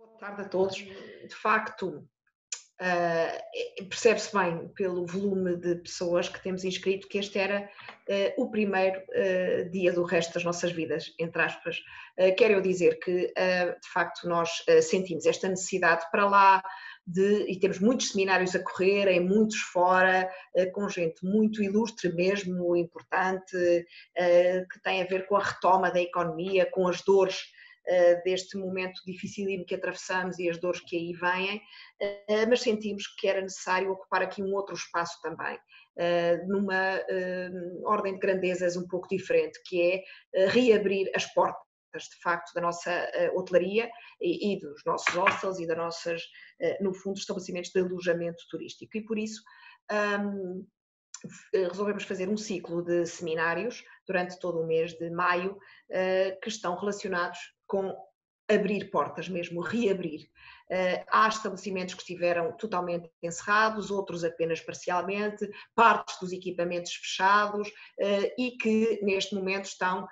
Boa tarde a todos. De facto, percebe-se bem pelo volume de pessoas que temos inscrito que este era o primeiro dia do resto das nossas vidas, entre aspas. Quero eu dizer que, de facto, nós sentimos esta necessidade para lá e temos muitos seminários a correr, muitos fora, com gente muito ilustre mesmo, importante, que tem a ver com a retoma da economia, com as dores deste momento dificílimo que atravessamos e as dores que aí vêm, mas sentimos que era necessário ocupar aqui um outro espaço também, numa ordem de grandezas um pouco diferente, que é reabrir as portas, de facto, da nossa hotelaria e dos nossos hostels e das nossas, no fundo, estabelecimentos de alojamento turístico. E por isso resolvemos fazer um ciclo de seminários durante todo o mês de maio, que estão relacionados com abrir portas mesmo, reabrir. Há estabelecimentos que estiveram totalmente encerrados, outros apenas parcialmente, partes dos equipamentos fechados e que neste momento estão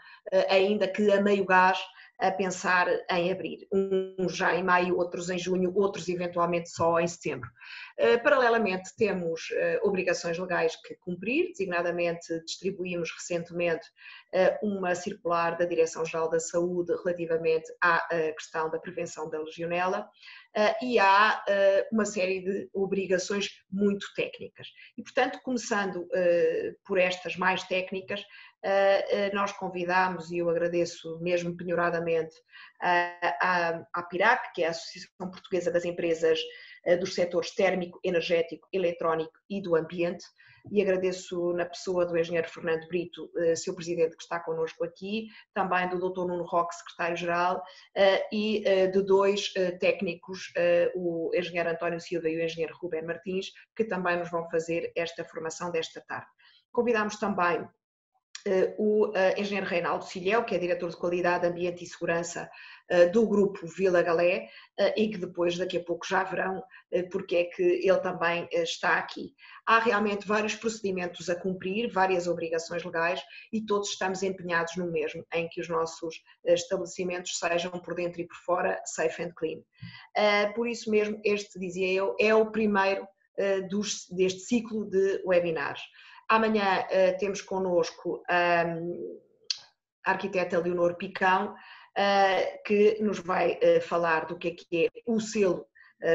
ainda que a meio gás a pensar em abrir. Uns já em maio, outros em junho, outros eventualmente só em setembro. Paralelamente temos obrigações legais que cumprir, designadamente distribuímos recentemente uma circular da Direção-Geral da Saúde relativamente à questão da prevenção da legionela e há uma série de obrigações muito técnicas. E, portanto, começando por estas mais técnicas, nós convidámos, e eu agradeço mesmo penhoradamente, à PIRAC, que é a Associação Portuguesa das Empresas dos setores térmico, energético, eletrónico e do ambiente, e agradeço na pessoa do engenheiro Fernando Brito, seu presidente que está connosco aqui, também do Dr. Nuno Roque, secretário-geral, e de dois técnicos, o engenheiro António Silva e o engenheiro Rubén Martins, que também nos vão fazer esta formação desta tarde. Convidámos também o engenheiro Reinaldo Silhéu, que é diretor de Qualidade, Ambiente e Segurança do grupo Vila Galé, e que depois daqui a pouco já verão porque é que ele também está aqui. Há realmente vários procedimentos a cumprir, várias obrigações legais e todos estamos empenhados no mesmo, em que os nossos estabelecimentos sejam por dentro e por fora safe and clean. Por isso mesmo, este, dizia eu, é o primeiro deste ciclo de webinars. Amanhã temos connosco a arquiteta Leonor Picão, que nos vai falar do que é o selo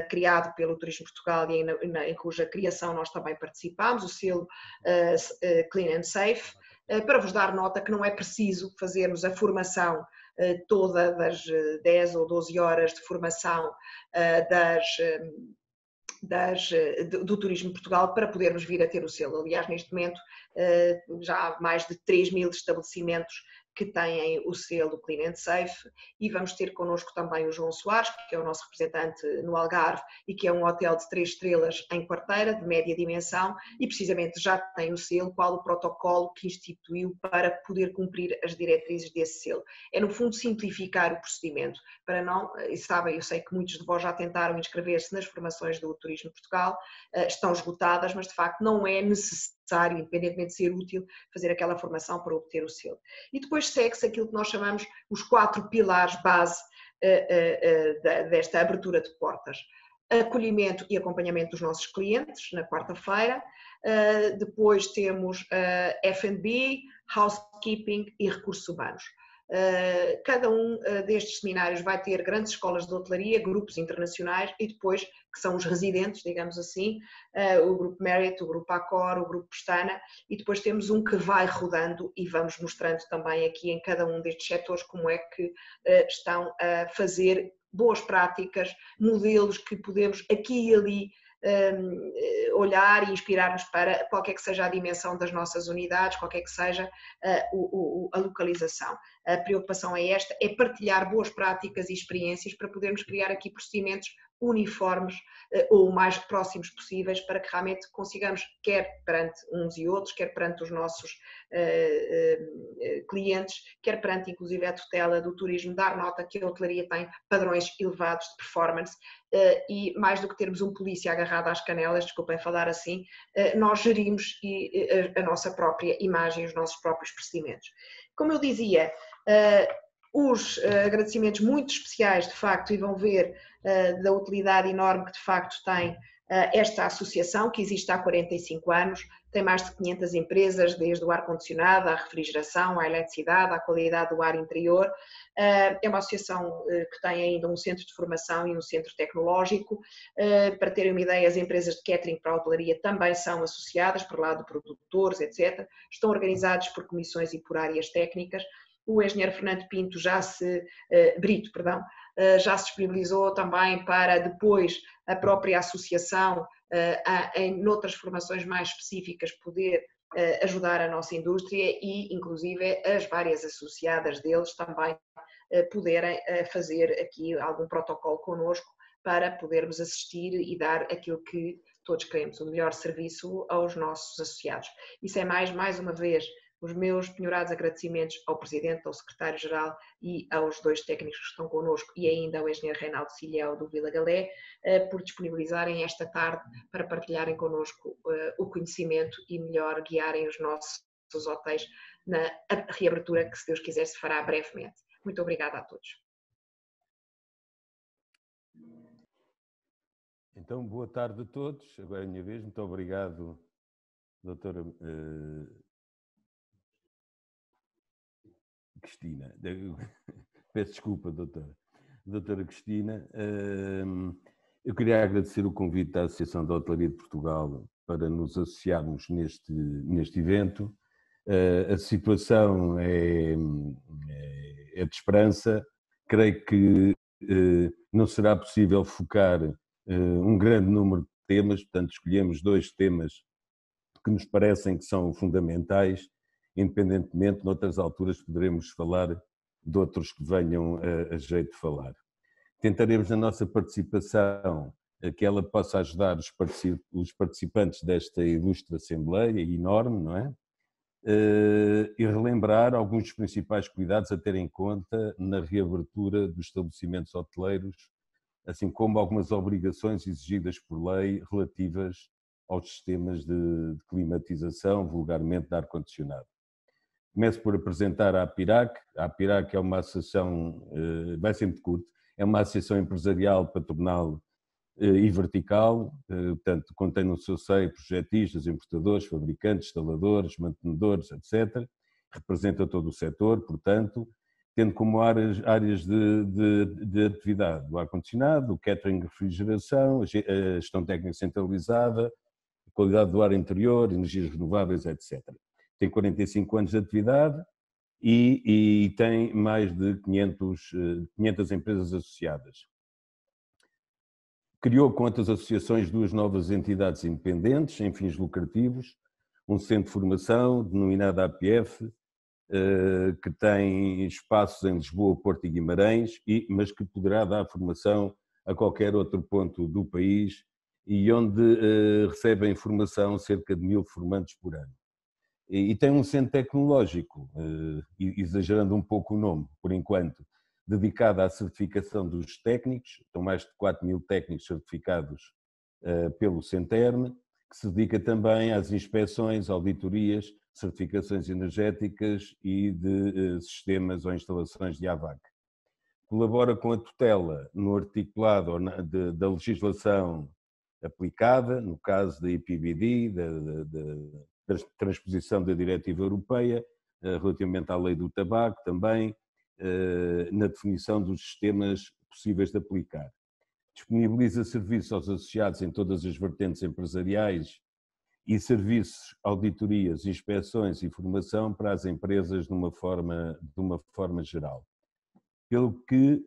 criado pelo Turismo Portugal e em cuja criação nós também participamos, o selo Clean and Safe, para vos dar nota que não é preciso fazermos a formação toda das 10 ou 12 horas de formação do Turismo Portugal para podermos vir a ter o selo. Aliás, neste momento já há mais de 3.000 estabelecimentos que têm o selo Clean and Safe e vamos ter connosco também o João Soares, que é o nosso representante no Algarve e que é um hotel de 3 estrelas em Quarteira, de média dimensão, e precisamente já tem o selo, qual o protocolo que instituiu para poder cumprir as diretrizes desse selo. É, no fundo, simplificar o procedimento, para não, e sabem, eu sei que muitos de vós já tentaram inscrever-se nas formações do Turismo Portugal, estão esgotadas, mas de facto não é necessário, independentemente de ser útil, fazer aquela formação para obter o selo. E depois segue-se aquilo que nós chamamos os 4 pilares base desta abertura de portas. Acolhimento e acompanhamento dos nossos clientes, na quarta-feira. Depois temos F&B, housekeeping e recursos humanos. Cada um destes seminários vai ter grandes escolas de hotelaria, grupos internacionais e depois, que são os residentes, digamos assim, o grupo Marriott, o grupo Accor, o grupo Pestana, e depois temos um que vai rodando e vamos mostrando também aqui em cada um destes setores como é que estão a fazer boas práticas, modelos que podemos aqui e ali olhar e inspirar-nos para qualquer que seja a dimensão das nossas unidades, qualquer que seja a localização. A preocupação é esta, é partilhar boas práticas e experiências para podermos criar aqui procedimentos uniformes ou o mais próximos possíveis para que realmente consigamos, quer perante uns e outros, quer perante os nossos clientes, quer perante inclusive a tutela do turismo, dar nota que a hotelaria tem padrões elevados de performance e mais do que termos um polícia agarrado às canelas, desculpem falar assim, nós gerimos a nossa própria imagem, os nossos próprios procedimentos. Como eu dizia, Os agradecimentos muito especiais, de facto, e vão ver da utilidade enorme que de facto tem esta associação, que existe há 45 anos, tem mais de 500 empresas, desde o ar-condicionado, à refrigeração, à eletricidade, à qualidade do ar interior. É uma associação que tem ainda um centro de formação e um centro tecnológico. Para terem uma ideia, as empresas de catering para a hotelaria também são associadas, por lado de produtores, etc. Estão organizados por comissões e por áreas técnicas. O engenheiro Fernando Pinto Brito, já se disponibilizou também para depois a própria associação, em outras formações mais específicas, poder ajudar a nossa indústria e, inclusive, as várias associadas deles também poderem fazer aqui algum protocolo connosco para podermos assistir e dar aquilo que todos queremos, o melhor serviço aos nossos associados. Isso é mais uma vez, os meus penhorados agradecimentos ao Presidente, ao Secretário-Geral e aos dois técnicos que estão connosco e ainda ao Engenheiro Reinaldo Silhéu do Vila Galé, por disponibilizarem esta tarde para partilharem connosco o conhecimento e melhor guiarem os nossos hotéis na reabertura que, se Deus quiser, se fará brevemente. Muito obrigada a todos. Então, boa tarde a todos. Agora é a minha vez. Muito obrigado, doutora Cristina. Peço desculpa, doutora. Doutora Cristina, eu queria agradecer o convite da Associação da Hotelaria de Portugal para nos associarmos neste evento. A situação é de esperança. Creio que não será possível focar um grande número de temas, portanto escolhemos 2 temas que nos parecem que são fundamentais, independentemente, noutras alturas poderemos falar de outros que venham a jeito de falar. Tentaremos na nossa participação que ela possa ajudar os participantes desta ilustre Assembleia, enorme, não é? E relembrar alguns dos principais cuidados a ter em conta na reabertura dos estabelecimentos hoteleiros, assim como algumas obrigações exigidas por lei relativas aos sistemas de climatização, vulgarmente de ar-condicionado. Começo por apresentar a APIRAC. A APIRAC é uma associação, vai sempre curto, é uma associação empresarial, patronal e vertical, portanto, contém no seu seio projetistas, importadores, fabricantes, instaladores, mantenedores, etc. Representa todo o setor, portanto, tendo como áreas de atividade o ar-condicionado, o catering, refrigeração, a gestão técnica centralizada, a qualidade do ar interior, energias renováveis, etc. Tem 45 anos de atividade e tem mais de 500 empresas associadas. Criou com outras associações 2 novas entidades independentes, sem fins lucrativos, um centro de formação denominado APF, que tem espaços em Lisboa, Porto e Guimarães, mas que poderá dar formação a qualquer outro ponto do país e onde recebem formação cerca de 1000 formandos por ano. E tem um centro tecnológico, exagerando um pouco o nome, por enquanto, dedicado à certificação dos técnicos, estão mais de 4000 técnicos certificados pelo Centern, que se dedica também às inspeções, auditorias, certificações energéticas e de sistemas ou instalações de AVAC. Colabora com a tutela no articulado da legislação aplicada, no caso da IPBD, da transposição da diretiva europeia, relativamente à lei do tabaco também, na definição dos sistemas possíveis de aplicar. Disponibiliza serviços aos associados em todas as vertentes empresariais e serviços, auditorias, inspeções e formação para as empresas de uma forma geral. Pelo que,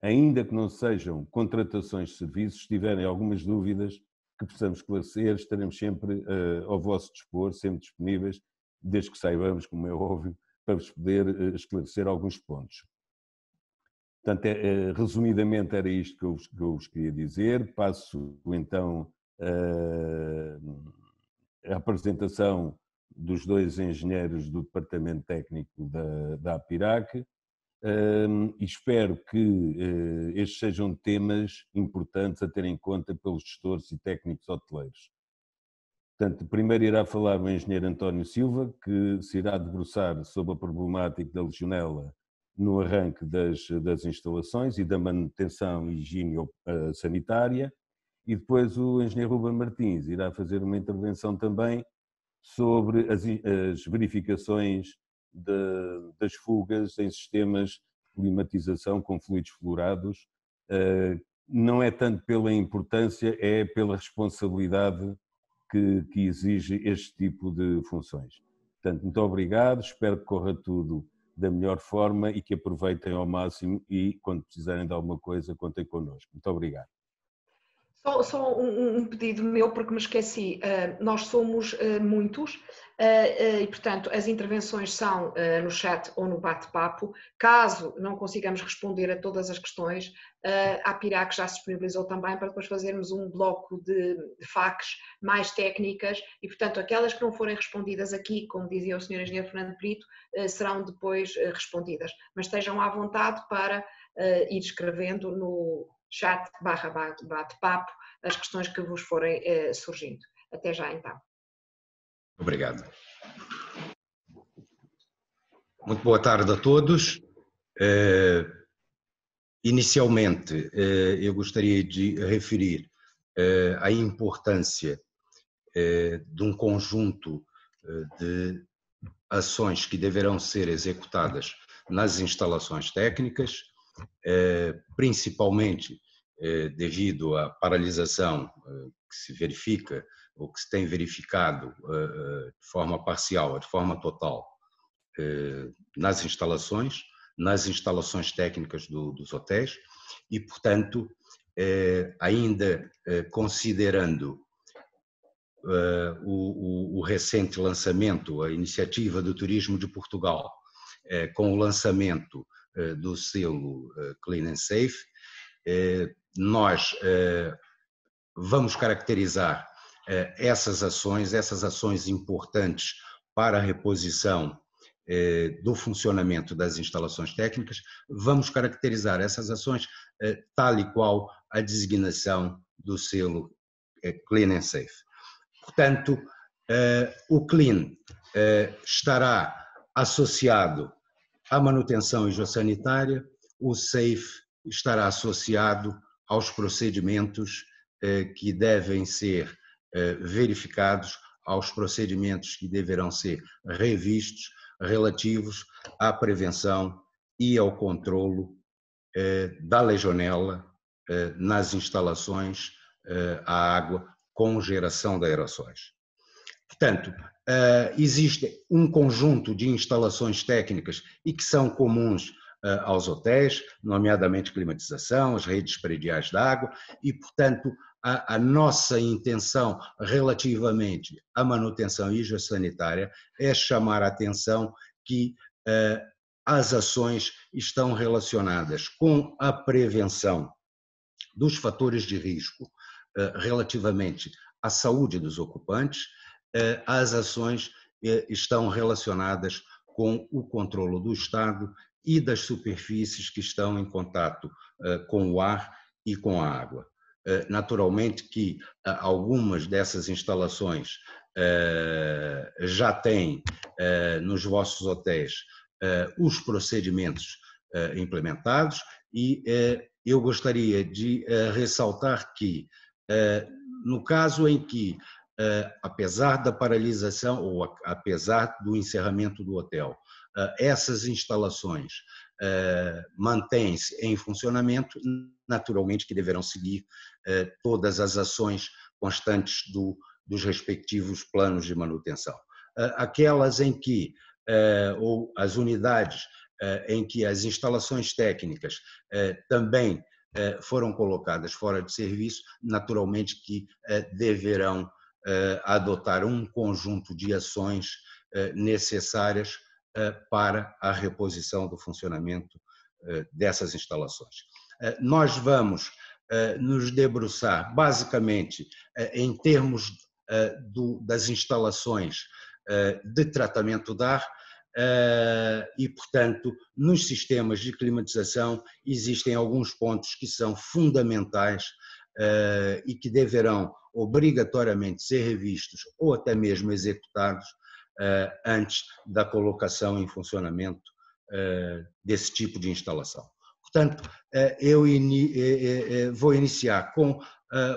ainda que não sejam contratações de serviços, se tiverem algumas dúvidas que possamos esclarecer, estaremos sempre ao vosso dispor, sempre disponíveis, desde que saibamos, como é óbvio, para vos poder esclarecer alguns pontos. Portanto, resumidamente era isto que eu vos queria dizer. Passo então a apresentação dos 2 engenheiros do Departamento Técnico da APIRAC e espero que estes sejam temas importantes a ter em conta pelos gestores e técnicos hoteleiros. Portanto, primeiro irá falar o engenheiro António Silva, que se irá debruçar sobre a problemática da legionela no arranque das instalações e da manutenção e higiene sanitária, e depois o engenheiro Ruben Martins irá fazer uma intervenção também sobre as verificações das fugas em sistemas de climatização com fluidos fluorados. Não é tanto pela importância, é pela responsabilidade que exige este tipo de funções. Portanto, muito obrigado, espero que corra tudo da melhor forma e que aproveitem ao máximo e, quando precisarem de alguma coisa, contem connosco. Muito obrigado. Só um pedido meu, porque me esqueci. Nós somos muitos e, portanto, as intervenções são no chat ou no bate-papo. Caso não consigamos responder a todas as questões, a Pirac já se disponibilizou também para depois fazermos um bloco de facs mais técnicas e, portanto, aquelas que não forem respondidas aqui, como dizia o Sr. Engenheiro Fernando Brito, serão depois respondidas. Mas estejam à vontade para ir escrevendo no chat / bate-papo as questões que vos forem surgindo. Até já então. Obrigado. Muito boa tarde a todos. Inicialmente, eu gostaria de referir a importância de um conjunto de ações que deverão ser executadas nas instalações técnicas, principalmente devido à paralisação que se verifica ou que se tem verificado de forma parcial ou de forma total nas instalações técnicas dos hotéis e, portanto, ainda considerando o recente lançamento, a iniciativa do Turismo de Portugal, com o lançamento do selo Clean and Safe, nós vamos caracterizar essas ações importantes para a reposição do funcionamento das instalações técnicas, vamos caracterizar essas ações tal e qual a designação do selo Clean and Safe. Portanto, o Clean estará associado à manutenção higiosanitária, o Safe estará associado aos procedimentos que devem ser verificados, aos procedimentos que deverão ser revistos relativos à prevenção e ao controlo da legionela nas instalações à água com geração de aerossóis. Portanto, existe um conjunto de instalações técnicas e que são comuns aos hotéis, nomeadamente climatização, as redes prediais de água e, portanto, a nossa intenção relativamente à manutenção higiosanitária é chamar a atenção que as ações estão relacionadas com a prevenção dos fatores de risco relativamente à saúde dos ocupantes, as ações estão relacionadas com o controlo do estado e das superfícies que estão em contato com o ar e com a água. Naturalmente que algumas dessas instalações já têm nos vossos hotéis os procedimentos implementados e eu gostaria de ressaltar que no caso em que apesar da paralisação ou apesar do encerramento do hotel, essas instalações mantêm-se em funcionamento, naturalmente que deverão seguir todas as ações constantes dos respectivos planos de manutenção. Aquelas em que, ou as unidades em que as instalações técnicas também foram colocadas fora de serviço, naturalmente que deverão adotar um conjunto de ações necessárias para a reposição do funcionamento dessas instalações. Nós vamos nos debruçar basicamente em termos das instalações de tratamento de ar e, portanto, nos sistemas de climatização existem alguns pontos que são fundamentais e que deverão obrigatoriamente ser revistos ou até mesmo executados antes da colocação em funcionamento desse tipo de instalação. Portanto, eu vou iniciar com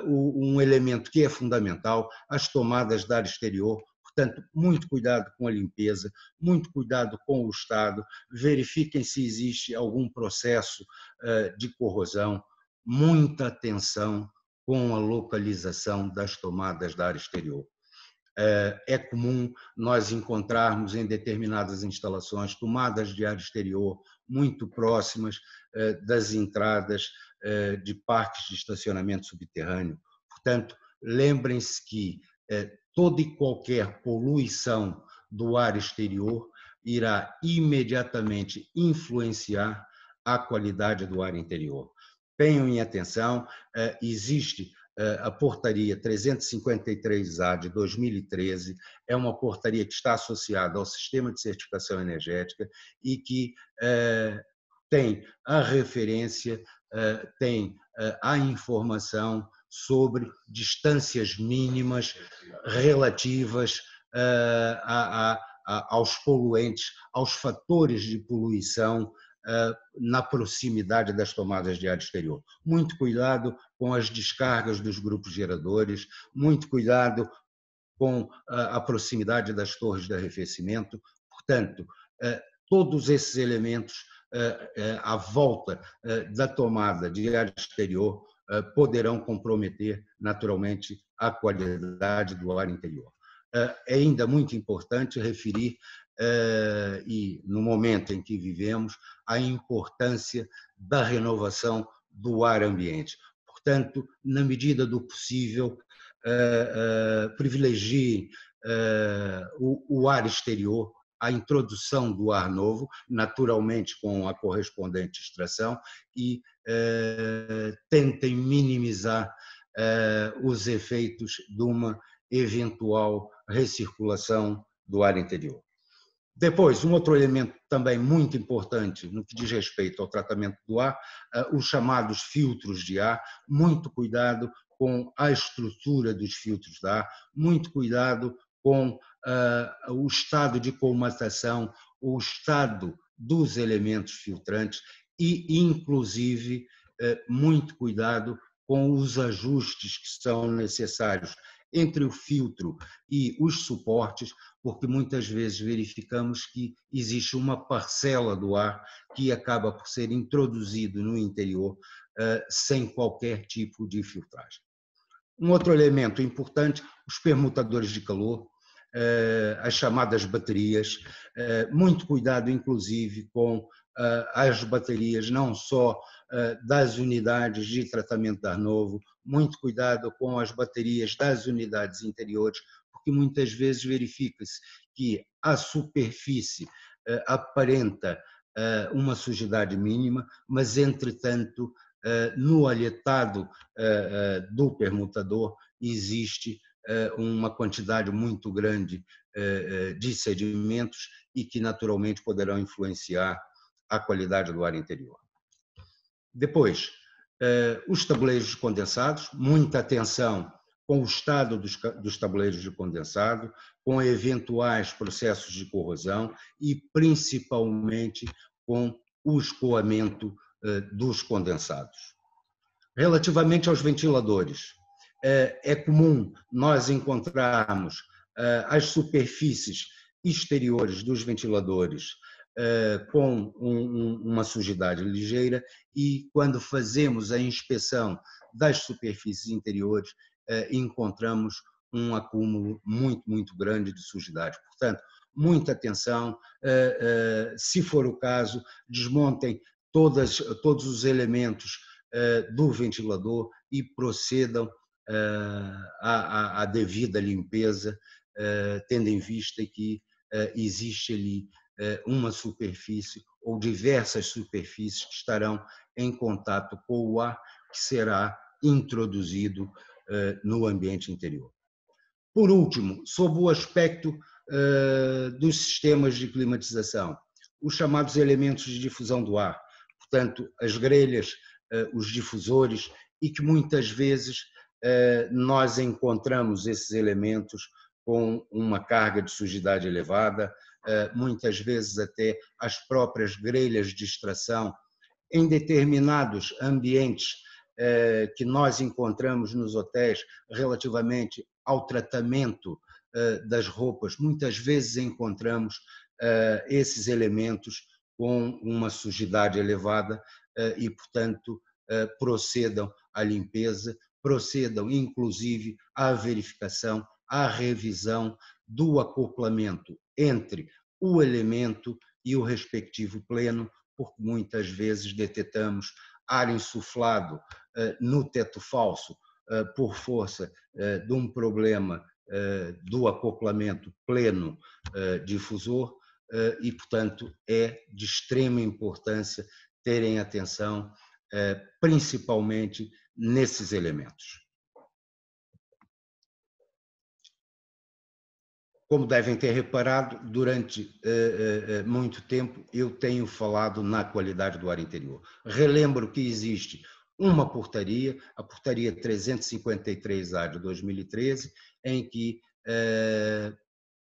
um elemento que é fundamental, as tomadas da área exterior. Portanto, muito cuidado com a limpeza, muito cuidado com o estado, verifiquem se existe algum processo de corrosão, muita atenção com a localização das tomadas da área exterior. É comum nós encontrarmos em determinadas instalações tomadas de área exterior muito próximas das entradas de parques de estacionamento subterrâneo. Portanto, lembrem-se que toda e qualquer poluição do ar exterior irá imediatamente influenciar a qualidade do ar interior. Tenham em atenção, existe a portaria 353A de 2013, é uma portaria que está associada ao sistema de certificação energética e que tem a referência, tem a informação sobre distâncias mínimas relativas aos poluentes, aos fatores de poluição na proximidade das tomadas de ar exterior. Muito cuidado com as descargas dos grupos geradores, muito cuidado com a proximidade das torres de arrefecimento. Portanto, todos esses elementos à volta da tomada de ar exterior poderão comprometer naturalmente a qualidade do ar interior. É ainda muito importante referir, e no momento em que vivemos, a importância da renovação do ar ambiente. Portanto, na medida do possível, privilegie o ar exterior, a introdução do ar novo, naturalmente com a correspondente extração, e tentem minimizar os efeitos de uma eventual recirculação do ar interior. Depois, um outro elemento também muito importante no que diz respeito ao tratamento do ar, os chamados filtros de ar. Muito cuidado com a estrutura dos filtros de ar, muito cuidado com o estado de colmatação, o estado dos elementos filtrantes e, inclusive, muito cuidado com os ajustes que são necessários entre o filtro e os suportes, porque muitas vezes verificamos que existe uma parcela do ar que acaba por ser introduzido no interior sem qualquer tipo de filtragem. Um outro elemento importante, os permutadores de calor, as chamadas baterias, muito cuidado inclusive com as baterias, não só das unidades de tratamento de ar novo, muito cuidado com as baterias das unidades interiores, porque muitas vezes verifica-se que a superfície aparenta uma sujidade mínima, mas entretanto no alhetado do permutador existe uma quantidade muito grande de sedimentos e que naturalmente poderão influenciar a qualidade do ar interior. Depois, os tabuleiros de condensados, muita atenção com o estado dos tabuleiros de condensado, com eventuais processos de corrosão e principalmente com o escoamento dos condensados. Relativamente aos ventiladores, é comum nós encontrarmos as superfícies exteriores dos ventiladores com uma sujidade ligeira e quando fazemos a inspeção das superfícies interiores encontramos um acúmulo muito grande de sujidade. Portanto, muita atenção, se for o caso, desmontem todos os elementos do ventilador e procedam à devida limpeza, tendo em vista que existe ali uma superfície ou diversas superfícies que estarão em contato com o ar que será introduzido no ambiente interior. Por último, sob o aspecto dos sistemas de climatização, os chamados elementos de difusão do ar, portanto, as grelhas, os difusores, e que muitas vezes nós encontramos esses elementos com uma carga de sujidade elevada, muitas vezes até as próprias grelhas de extração, em determinados ambientes que nós encontramos nos hotéis relativamente ao tratamento das roupas, muitas vezes encontramos esses elementos com uma sujidade elevada e, portanto, procedam à limpeza, procedam inclusive à verificação, à revisão do acoplamento entre o elemento e o respectivo pleno, porque muitas vezes detectamos ar insuflado no teto falso por força de um problema do acoplamento pleno difusor e, portanto, é de extrema importância terem atenção principalmente nesses elementos. Como devem ter reparado, durante muito tempo eu tenho falado na qualidade do ar interior. Relembro que existe uma portaria, a portaria 353A de 2013, em que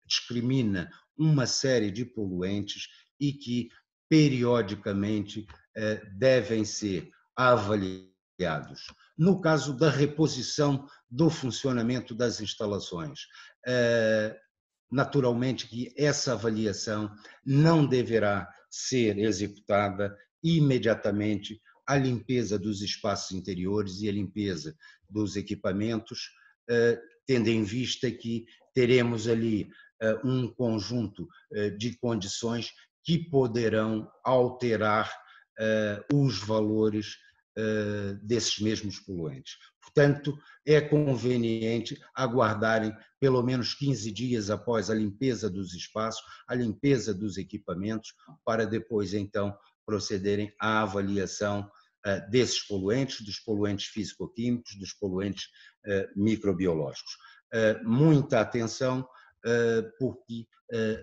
discrimina uma série de poluentes e que periodicamente devem ser avaliados. No caso da reposição do funcionamento das instalações, naturalmente que essa avaliação não deverá ser executada imediatamente a limpeza dos espaços interiores e a limpeza dos equipamentos, tendo em vista que teremos ali um conjunto de condições que poderão alterar os valores desses mesmos poluentes. Portanto, é conveniente aguardarem pelo menos 15 dias após a limpeza dos espaços, a limpeza dos equipamentos, para depois, então, procederem à avaliação desses poluentes, dos poluentes físico-químicos, dos poluentes microbiológicos. Muita atenção, porque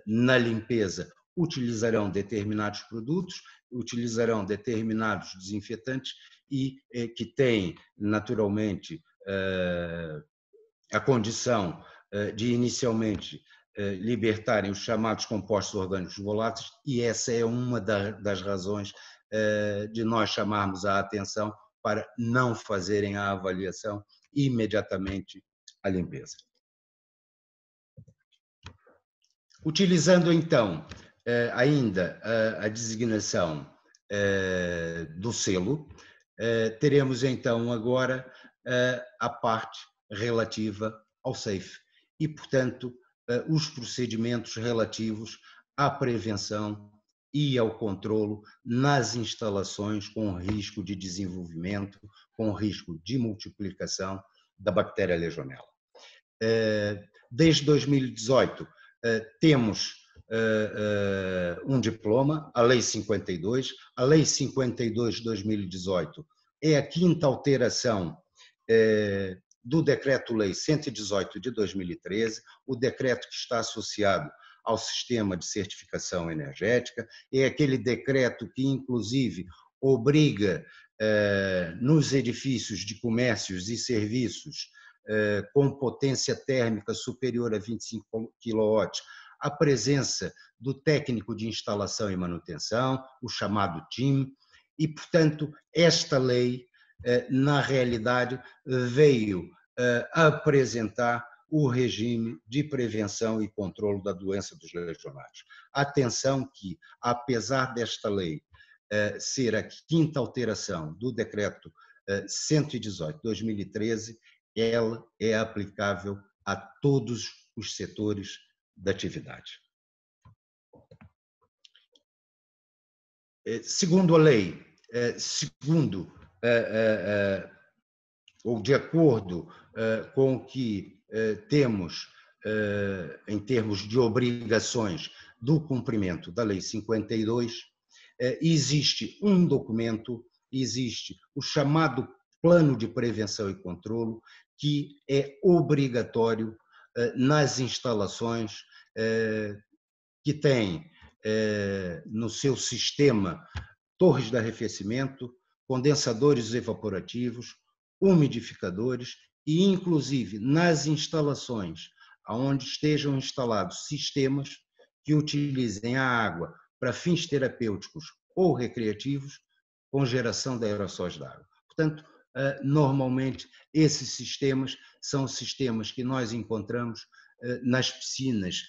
na limpeza utilizarão determinados produtos, utilizarão determinados desinfetantes e que têm, naturalmente, a condição de inicialmente libertarem os chamados compostos orgânicos voláteis, e essa é uma das razões de nós chamarmos a atenção para não fazerem a avaliação imediatamente à limpeza. Utilizando, então, ainda a designação do selo, teremos, então, agora a parte relativa ao SAFE e, portanto, os procedimentos relativos à prevenção e ao controlo nas instalações com risco de desenvolvimento, com risco de multiplicação da bactéria Legionella. Desde 2018, temos um diploma, a Lei 52. A Lei 52 de 2018 é a quinta alteração do Decreto-Lei 118 de 2013, o decreto que está associado ao sistema de certificação energética, é aquele decreto que, inclusive, obriga nos edifícios de comércios e serviços com potência térmica superior a 25 kW, a presença do técnico de instalação e manutenção, o chamado TIM, e, portanto, esta lei, na realidade, veio apresentar o regime de prevenção e controle da doença dos legionários. Atenção que, apesar desta lei ser a quinta alteração do decreto 118 de 2013, ela é aplicável a todos os setores da atividade. Segundo a lei, ou de acordo com o que temos em termos de obrigações do cumprimento da Lei 52, existe um documento, existe o chamado Plano de Prevenção e Controlo, que é obrigatório nas instalações que têm no seu sistema torres de arrefecimento, condensadores evaporativos, umidificadores e, inclusive, nas instalações onde estejam instalados sistemas que utilizem a água para fins terapêuticos ou recreativos, com geração de aerossóis d'água. Portanto, normalmente, esses sistemas são sistemas que nós encontramos nas piscinas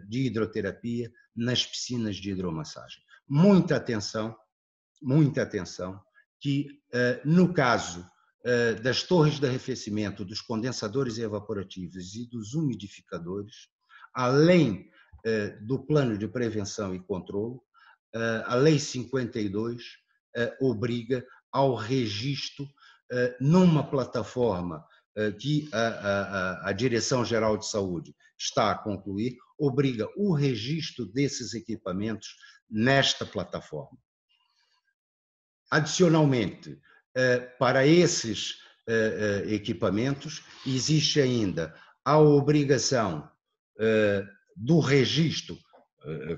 de hidroterapia, nas piscinas de hidromassagem. Muita atenção, que no caso das torres de arrefecimento, dos condensadores evaporativos e dos umidificadores, além do plano de prevenção e controle, a Lei 52 obriga ao registro numa plataforma que a Direção-Geral de Saúde está a concluir, obriga o registro desses equipamentos nesta plataforma. Adicionalmente, para esses equipamentos, existe ainda a obrigação do registro,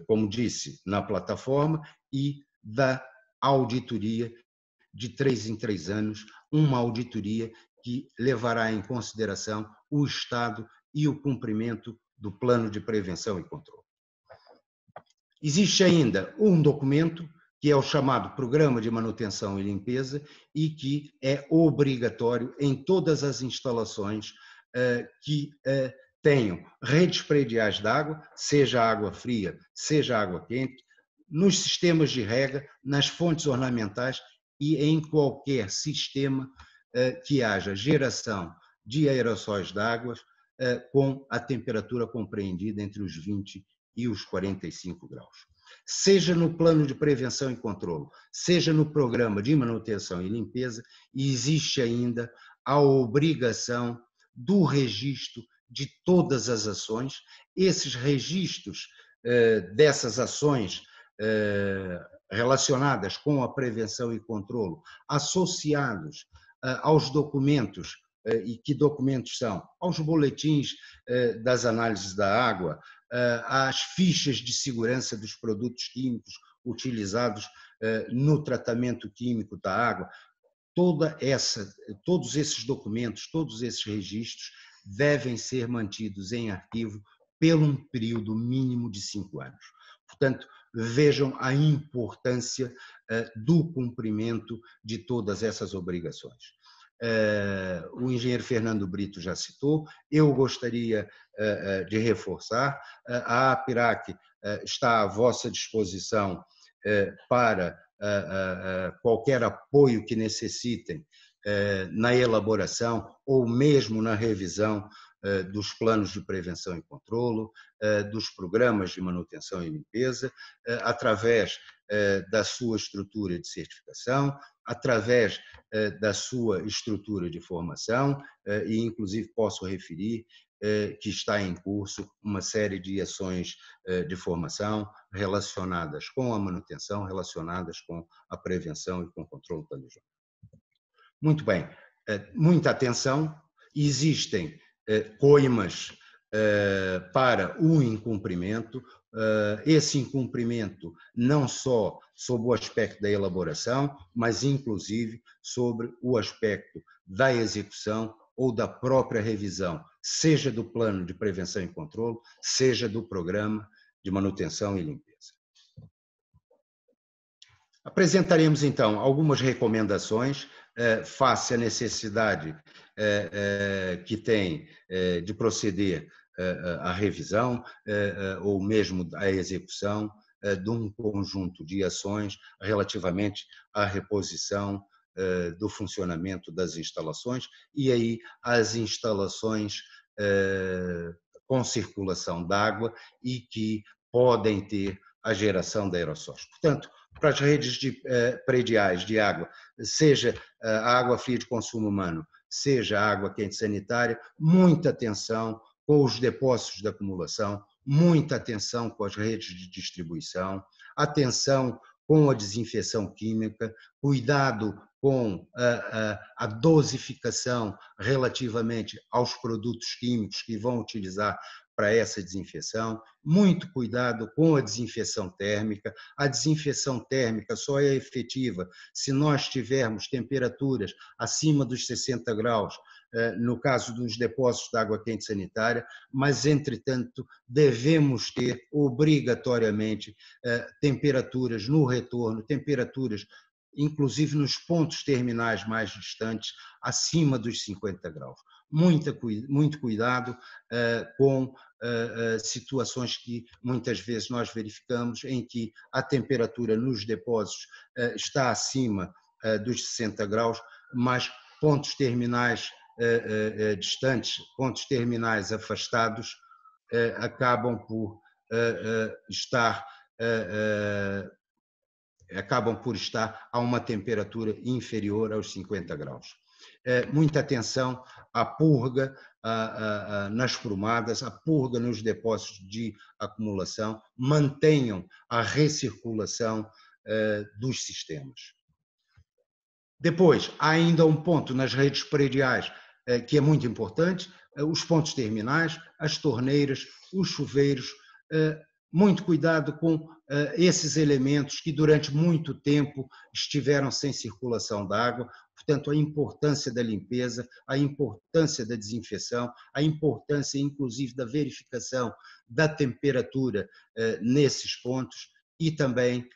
como disse, na plataforma, e da auditoria de 3 em 3 anos, uma auditoria que levará em consideração o estado e o cumprimento do plano de prevenção e controle. Existe ainda um documento que é o chamado Programa de Manutenção e Limpeza e que é obrigatório em todas as instalações que tenham redes prediais de água, seja água fria, seja água quente, nos sistemas de rega, nas fontes ornamentais e em qualquer sistema que haja geração de aerossóis de água com a temperatura compreendida entre os 20 e os 45 graus. Seja no plano de prevenção e controle, seja no programa de manutenção e limpeza, existe ainda a obrigação do registro de todas as ações. Esses registros dessas ações relacionadas com a prevenção e controle, associados aos documentos, e que documentos são? Aos boletins das análises da água, às fichas de segurança dos produtos químicos utilizados no tratamento químico da água. Todos esses documentos, todos esses registros devem ser mantidos em arquivo pelo um período mínimo de 5 anos. Portanto, vejam a importância do cumprimento de todas essas obrigações. O engenheiro Fernando Brito já citou, eu gostaria de reforçar, a APIRAC está à vossa disposição para qualquer apoio que necessitem na elaboração ou mesmo na revisão dos planos de prevenção e controlo, dos programas de manutenção e limpeza, através da sua estrutura de certificação, através da sua estrutura de formação, e inclusive posso referir que está em curso uma série de ações de formação relacionadas com a manutenção, relacionadas com a prevenção e com o controle planejado. Muito bem, muita atenção, existem coimas para o incumprimento, esse incumprimento não só sob o aspecto da elaboração, mas inclusive sobre o aspecto da execução ou da própria revisão, seja do plano de prevenção e controle, seja do programa de manutenção e limpeza. Apresentaremos então algumas recomendações face à necessidade que tem de proceder à revisão ou mesmo à execução de um conjunto de ações relativamente à reposição do funcionamento das instalações e aí as instalações com circulação de água e que podem ter a geração de aerossóis. Portanto, para as redes prediais de água, seja a água fria de consumo humano, seja a água quente sanitária, muita atenção com os depósitos de acumulação, muita atenção com as redes de distribuição, atenção com a desinfecção química, cuidado com a dosificação relativamente aos produtos químicos que vão utilizar para essa desinfecção, muito cuidado com a desinfecção térmica. A desinfecção térmica só é efetiva se nós tivermos temperaturas acima dos 60 graus no caso dos depósitos de água quente sanitária, mas, entretanto, devemos ter obrigatoriamente temperaturas no retorno, temperaturas inclusive nos pontos terminais mais distantes, acima dos 50 graus. Muito cuidado com situações que muitas vezes nós verificamos em que a temperatura nos depósitos está acima dos 60 graus, mas pontos terminais distantes, pontos terminais afastados, acabam por estar a uma temperatura inferior aos 50 graus. Muita atenção à purga nas formadas, à purga nos depósitos de acumulação, mantenham a recirculação dos sistemas. Depois, há ainda um ponto nas redes prediais que é muito importante, os pontos terminais, as torneiras, os chuveiros, muito cuidado com esses elementos que durante muito tempo estiveram sem circulação da água, portanto a importância da limpeza, a importância da desinfecção, a importância inclusive da verificação da temperatura nesses pontos e também,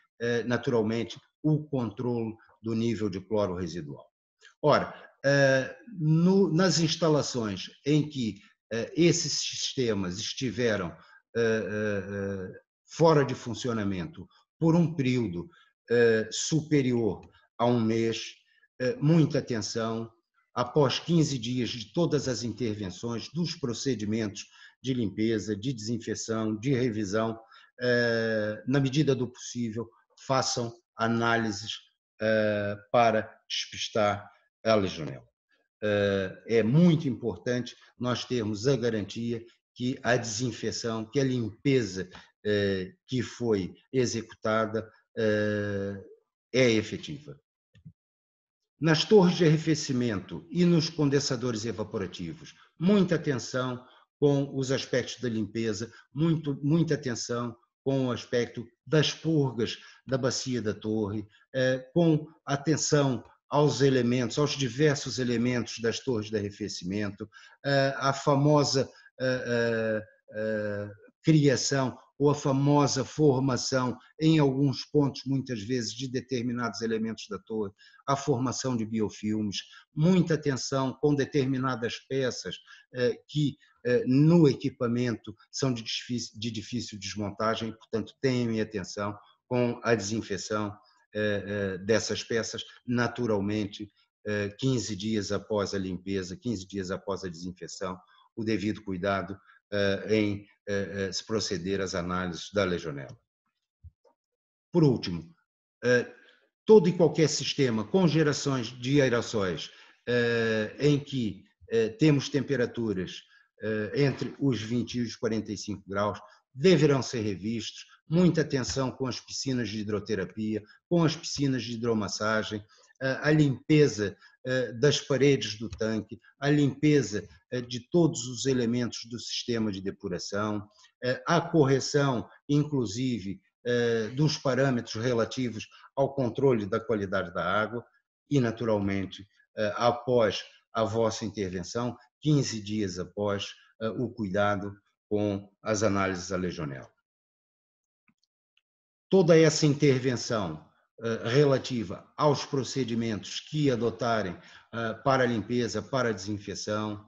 naturalmente, o controle do nível de cloro residual. Ora, nas instalações em que esses sistemas estiveram fora de funcionamento por um período superior a um mês, muita atenção, após 15 dias de todas as intervenções, dos procedimentos de limpeza, de desinfecção, de revisão, na medida do possível, façam análises para despistar a legionela. É muito importante nós termos a garantia que a desinfecção, que a limpeza que foi executada é efetiva. Nas torres de arrefecimento e nos condensadores evaporativos, muita atenção com os aspectos da limpeza, muita atenção com o aspecto das purgas da bacia da torre, com atenção aos elementos, aos diversos elementos das torres de arrefecimento, a famosa criação ou a famosa formação em alguns pontos, muitas vezes, de determinados elementos da torre, a formação de biofilmes, muita atenção com determinadas peças que no equipamento são de difícil desmontagem, portanto, tenham atenção com a desinfecção dessas peças, naturalmente, 15 dias após a limpeza, 15 dias após a desinfecção, o devido cuidado em se proceder às análises da legionela. Por último, todo e qualquer sistema com gerações de aerossóis em que temos temperaturas entre os 20 e os 45 graus deverão ser revistos, muita atenção com as piscinas de hidroterapia, com as piscinas de hidromassagem, a limpeza das paredes do tanque, a limpeza de todos os elementos do sistema de depuração, a correção, inclusive, dos parâmetros relativos ao controle da qualidade da água e, naturalmente, após a vossa intervenção, 15 dias após, o cuidado com as análises da legionela. Toda essa intervenção relativa aos procedimentos que adotarem para a limpeza, para a desinfecção,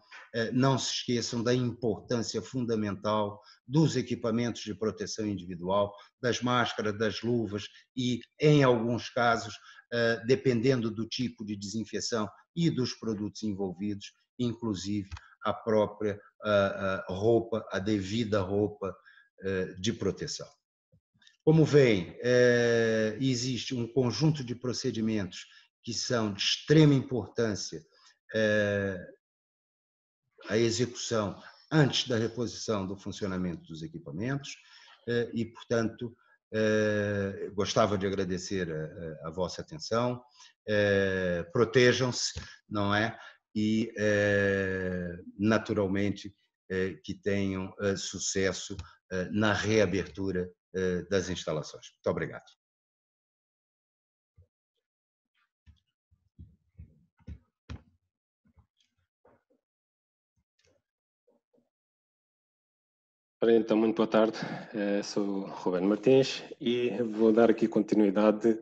não se esqueçam da importância fundamental dos equipamentos de proteção individual, das máscaras, das luvas e, em alguns casos, dependendo do tipo de desinfecção e dos produtos envolvidos, inclusive a própria roupa, a devida roupa de proteção. Como veem, existe um conjunto de procedimentos que são de extrema importância a execução antes da reposição do funcionamento dos equipamentos e, portanto, gostava de agradecer a vossa atenção, protejam-se, não é? E, naturalmente, que tenham sucesso na reabertura das instalações. Muito obrigado. Ora, então, muito boa tarde, sou o Ruben Martins e vou dar aqui continuidade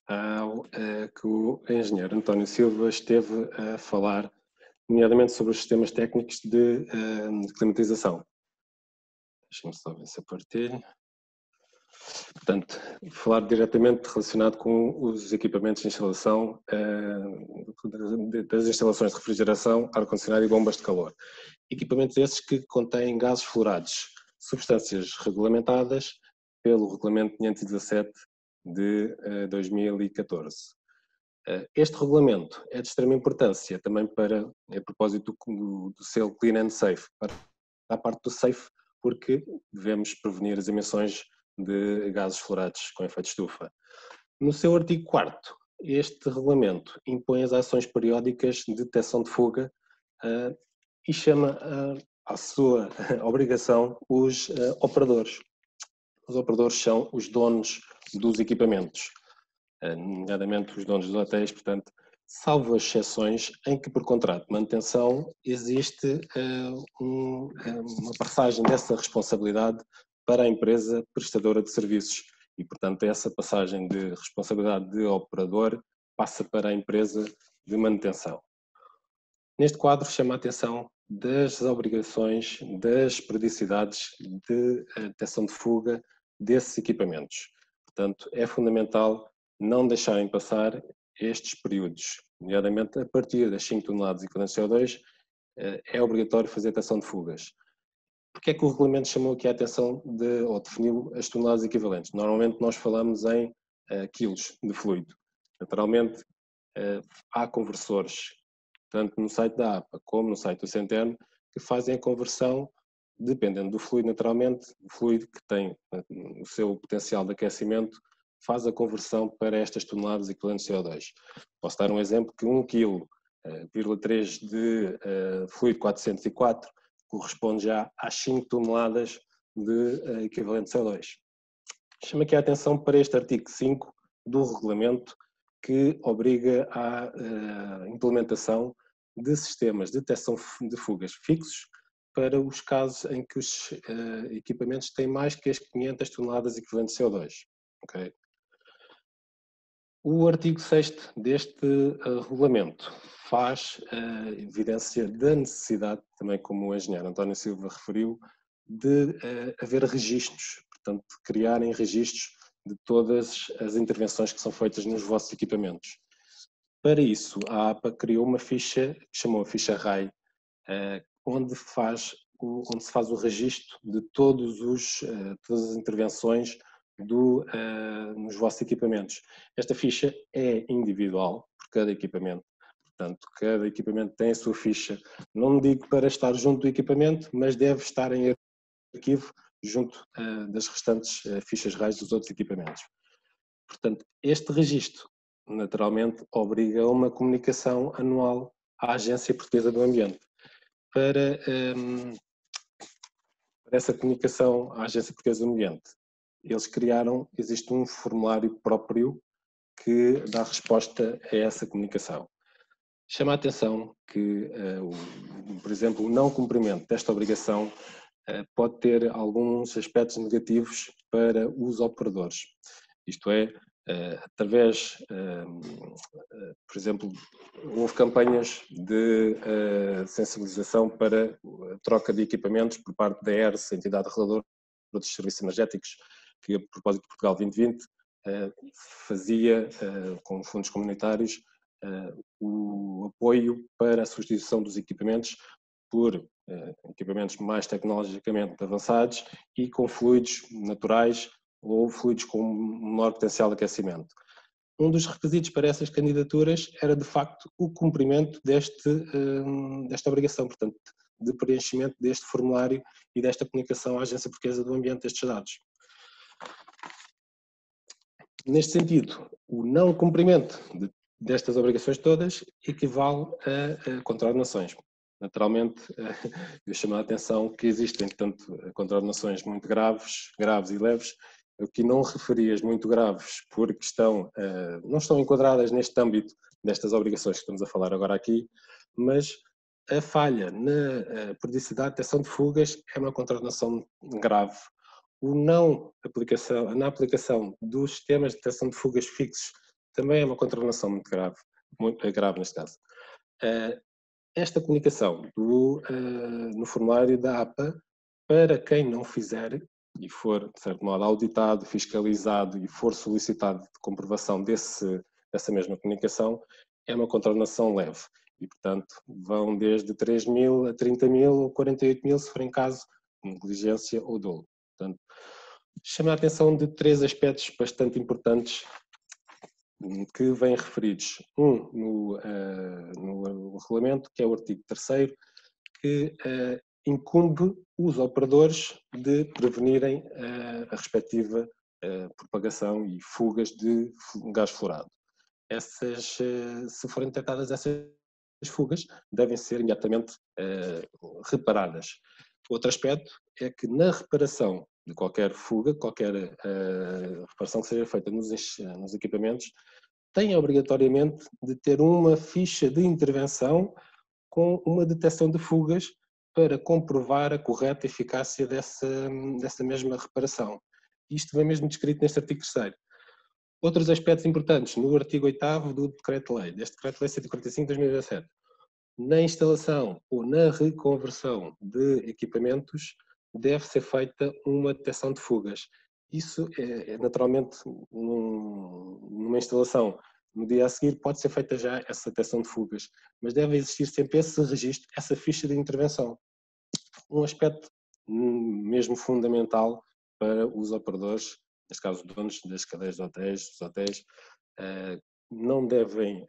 ao que o engenheiro António Silva esteve a falar, nomeadamente sobre os sistemas técnicos de climatização. Deixa-me só ver se eu partilho. Portanto, falar diretamente relacionado com os equipamentos de instalação, das instalações de refrigeração, ar-condicionado e bombas de calor. Equipamentos esses que contêm gases fluorados, substâncias regulamentadas pelo Regulamento 517 de 2014. Este regulamento é de extrema importância também a propósito do selo Clean and Safe, para a parte do safe, porque devemos prevenir as emissões de gases fluorados com efeito estufa. No seu artigo 4º, este regulamento impõe as ações periódicas de detecção de fuga e chama à sua obrigação os operadores. Os operadores são os donos dos equipamentos, nomeadamente os donos dos hotéis, portanto, salvo as exceções em que por contrato de manutenção existe uma passagem dessa responsabilidade para a empresa prestadora de serviços e, portanto, essa passagem de responsabilidade de operador passa para a empresa de manutenção. Neste quadro chama a atenção das obrigações, das periodicidades de detecção de fuga desses equipamentos. Portanto, é fundamental não deixarem passar estes períodos, nomeadamente a partir das 5 toneladas equivalentes de CO2, é obrigatório fazer detecção de fugas. Porque é que o regulamento chamou aqui a atenção ou definiu as toneladas equivalentes? Normalmente nós falamos em quilos de fluido. Naturalmente, há conversores, tanto no site da APA como no site do Centeno, que fazem a conversão, dependendo do fluido naturalmente, o fluido que tem o seu potencial de aquecimento, faz a conversão para estas toneladas equivalentes de CO2. Posso dar um exemplo que 1,3 kg de fluido 404 corresponde já às 5 toneladas de equivalente de CO2. Chamo aqui a atenção para este artigo 5 do regulamento que obriga à implementação de sistemas de detecção de fugas fixos para os casos em que os equipamentos têm mais que as 500 toneladas equivalentes de CO2. Okay? O artigo 6º deste regulamento faz evidência da necessidade, também como o engenheiro António Silva referiu, de haver registros, portanto, de criarem registros de todas as intervenções que são feitas nos vossos equipamentos. Para isso, a APA criou uma ficha que chamou a ficha RAI, onde se faz o registro de todas as intervenções nos vossos equipamentos. Esta ficha é individual por cada equipamento, portanto, cada equipamento tem a sua ficha. Não digo para estar junto do equipamento, mas deve estar em arquivo junto das restantes fichas RAIs dos outros equipamentos. Portanto, este registro, naturalmente, obriga a uma comunicação anual à Agência Portuguesa do Ambiente. Para essa comunicação à Agência Portuguesa do Ambiente, existe um formulário próprio que dá resposta a essa comunicação. Chama a atenção que, por exemplo, o não cumprimento desta obrigação pode ter alguns aspectos negativos para os operadores. Isto é, através, por exemplo, houve campanhas de sensibilização para a troca de equipamentos por parte da ERSE, entidade reguladora dos serviços energéticos, que a propósito de Portugal 2020 fazia, com fundos comunitários, o apoio para a substituição dos equipamentos por equipamentos mais tecnologicamente avançados e com fluidos naturais ou fluidos com menor potencial de aquecimento. Um dos requisitos para essas candidaturas era, de facto, o cumprimento desta obrigação, portanto, de preenchimento deste formulário e desta comunicação à Agência Portuguesa do Ambiente destes dados. Neste sentido, o não cumprimento destas obrigações todas equivale a contraordenações. Naturalmente, eu chamo a atenção que existem, tanto contraordenações muito graves e leves. Eu aqui não referi as muito graves porque não estão enquadradas neste âmbito destas obrigações que estamos a falar agora aqui, mas a falha na periodicidade de detecção de fugas é uma contraordenação grave. Na aplicação dos sistemas de detecção de fugas fixos também é uma contraordenação muito grave neste caso. Esta comunicação no formulário da APA, para quem não fizer e for, de certo modo, auditado, fiscalizado e for solicitado de comprovação dessa mesma comunicação, é uma contraordenação leve. E, portanto, vão desde 3.000 a 30.000 ou 48.000, se for em caso de negligência ou dolo. Portanto, chama a atenção de 3 aspectos bastante importantes que vêm referidos. No regulamento, que é o artigo 3º, que incumbe os operadores de prevenirem a respectiva propagação e fugas de gás fluorado. Se forem detectadas essas fugas, devem ser imediatamente reparadas. Outro aspecto é que na reparação de qualquer fuga, qualquer reparação que seja feita nos equipamentos, tem obrigatoriamente de ter uma ficha de intervenção com uma detecção de fugas para comprovar a correta eficácia dessa mesma reparação. Isto vem mesmo descrito neste artigo 3º. Outros aspectos importantes, no artigo 8º do Decreto-Lei, deste Decreto-Lei 145 de 2017, na instalação ou na reconversão de equipamentos deve ser feita uma detecção de fugas. Isso é naturalmente numa instalação. No dia a seguir pode ser feita já essa detecção de fugas, mas deve existir sempre esse registro, essa ficha de intervenção. Um aspecto mesmo fundamental para os operadores, neste caso donos das cadeias de hotéis, dos hotéis, não devem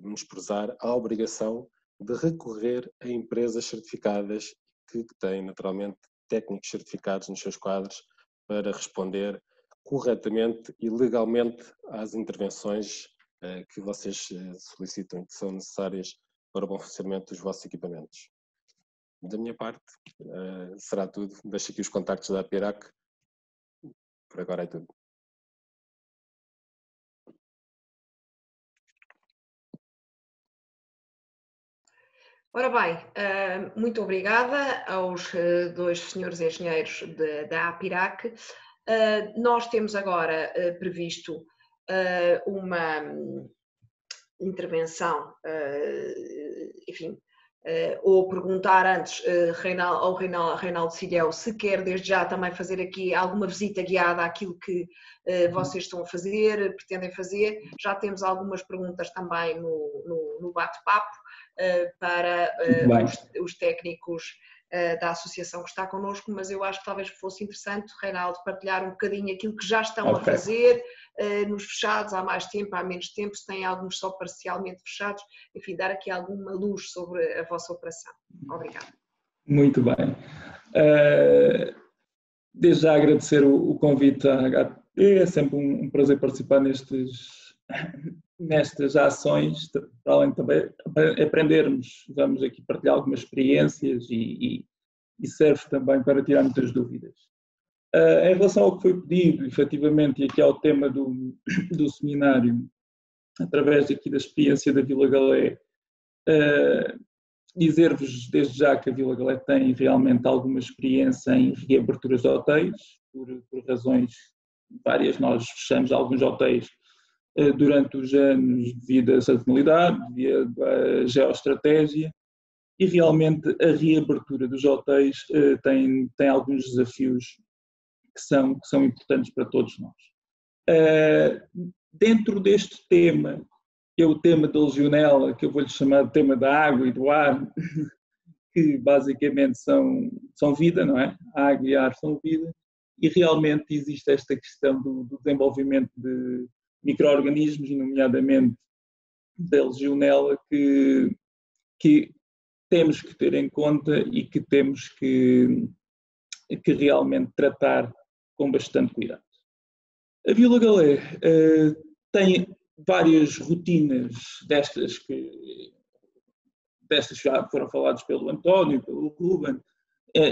menosprezar a obrigação de recorrer a empresas certificadas que têm naturalmente técnicos certificados nos seus quadros para responder corretamente e legalmente às intervenções que vocês solicitam e que são necessárias para o bom funcionamento dos vossos equipamentos. Da minha parte, será tudo. Deixo aqui os contactos da APIRAC. Por agora é tudo. Ora bem, muito obrigada aos 2 senhores engenheiros da APIRAC. Nós temos agora previsto uma intervenção, enfim, ou perguntar antes ao Reinaldo Silheu se quer desde já também fazer aqui alguma visita guiada àquilo que vocês estão a fazer, pretendem fazer. Já temos algumas perguntas também no bate-papo para os técnicos da associação que está connosco, mas eu acho que talvez fosse interessante, Reinaldo, partilhar um bocadinho aquilo que já estão a fazer nos fechados, há mais tempo, há menos tempo, se têm alguns só parcialmente fechados, enfim, dar aqui alguma luz sobre a vossa operação. Obrigada. Muito bem. Desde já agradecer o convite à HT, é sempre um prazer participar nestas ações, para além de também aprendermos, vamos aqui partilhar algumas experiências e serve também para tirar muitas dúvidas. Em relação ao que foi pedido, efetivamente, e aqui ao tema do seminário, através aqui da experiência da Vila Galé, dizer-vos desde já que a Vila Galé tem realmente alguma experiência em reaberturas de hotéis, por razões várias. Nós fechamos alguns hotéis durante os anos devido à sazonalidade, devido à geoestratégia, e realmente a reabertura dos hotéis tem alguns desafios que são importantes para todos nós. Dentro deste tema, que é o tema da legionela, que eu vou-lhe chamar de tema da água e do ar, que basicamente são vida, não é? A água e a ar são vida, e realmente existe esta questão do desenvolvimento de micro-organismos, nomeadamente da legionela, que temos que ter em conta e que temos que realmente tratar com bastante cuidado. A Vila Galé tem várias rotinas destas que já foram faladas pelo António, pelo Ruben,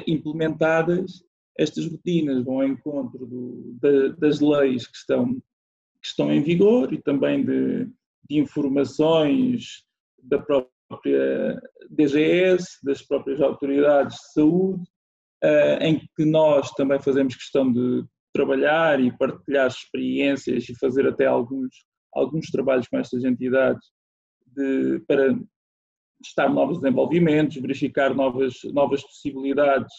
implementadas. Estas rotinas vão ao encontro das leis que estão em vigor e também de informações da própria própria DGS, das próprias autoridades de saúde, em que nós também fazemos questão de trabalhar e partilhar experiências e fazer até alguns trabalhos com estas entidades para testar novos desenvolvimentos, verificar novas possibilidades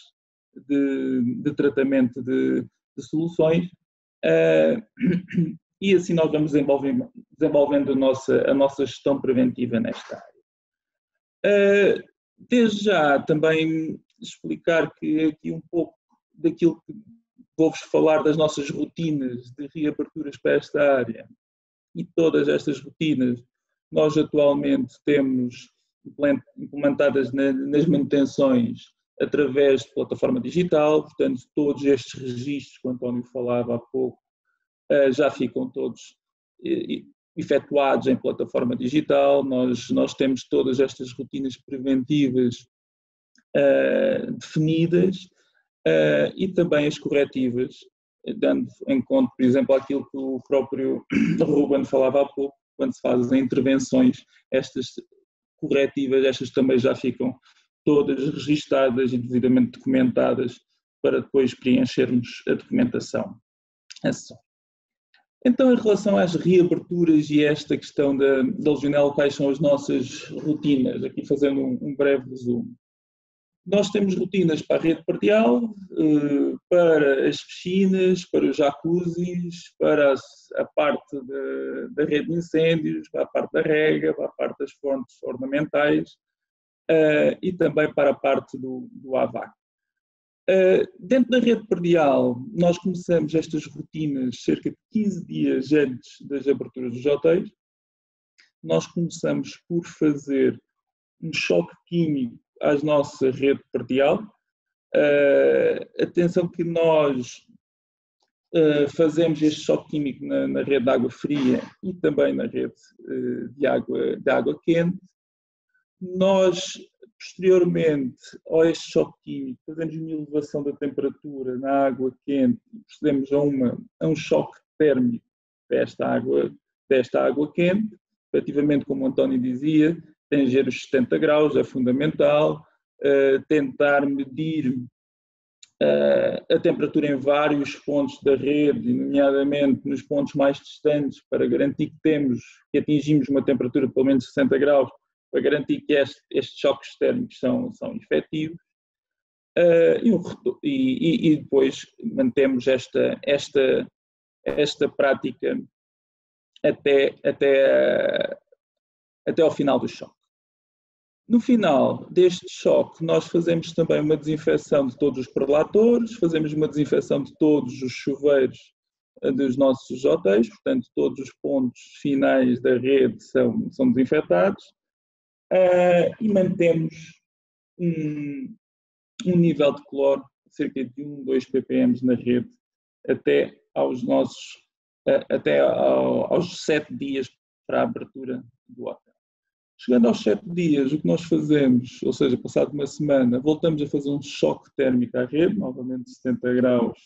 de tratamento de soluções, e assim nós vamos desenvolvendo a nossa gestão preventiva nesta área. Desde já também explicar que aqui um pouco daquilo que vou-vos falar das nossas rotinas de reaberturas para esta área, e todas estas rotinas nós atualmente temos implementadas nas manutenções através de plataforma digital, portanto todos estes registros que o António falava há pouco já ficam todos efetuados em plataforma digital. Nós temos todas estas rotinas preventivas definidas, e também as corretivas, dando em conta, por exemplo, aquilo que o próprio Ruben falava há pouco, quando se fazem intervenções, estas corretivas, estas também já ficam todas registadas e devidamente documentadas para depois preenchermos a documentação. Então, em relação às reaberturas e esta questão da legionela, quais são as nossas rotinas? Aqui fazendo um breve resumo. Nós temos rotinas para a rede pardial, para as piscinas, para os jacuzzis, para a parte da rede de incêndios, para a parte da rega, para a parte das fontes ornamentais, e também para a parte do AVAC. Dentro da rede pardial, nós começamos estas rotinas cerca de 15 dias antes das aberturas dos hotéis. Nós começamos por fazer um choque químico à nossa rede pardial. Atenção que nós fazemos este choque químico na rede de água fria e também na rede de água quente. Nós, posteriormente a este choque químico, fazemos uma elevação da temperatura na água quente e procedemos a um choque térmico desta água quente. Efetivamente, como o António dizia, atingir os 70 graus é fundamental, tentar medir a temperatura em vários pontos da rede, nomeadamente nos pontos mais distantes, para garantir que atingimos uma temperatura de pelo menos 60 graus, para garantir que estes choques térmicos são efetivos, e depois mantemos esta prática até ao final do choque. No final deste choque, nós fazemos também uma desinfecção de todos os prelatores, fazemos uma desinfecção de todos os chuveiros dos nossos hotéis, portanto todos os pontos finais da rede são desinfetados, e mantemos um nível de cloro cerca de 2 ppm na rede até aos 7 dias para a abertura do hotel. Chegando aos 7 dias, o que nós fazemos, ou seja, passado uma semana, voltamos a fazer um choque térmico à rede, novamente 70 graus,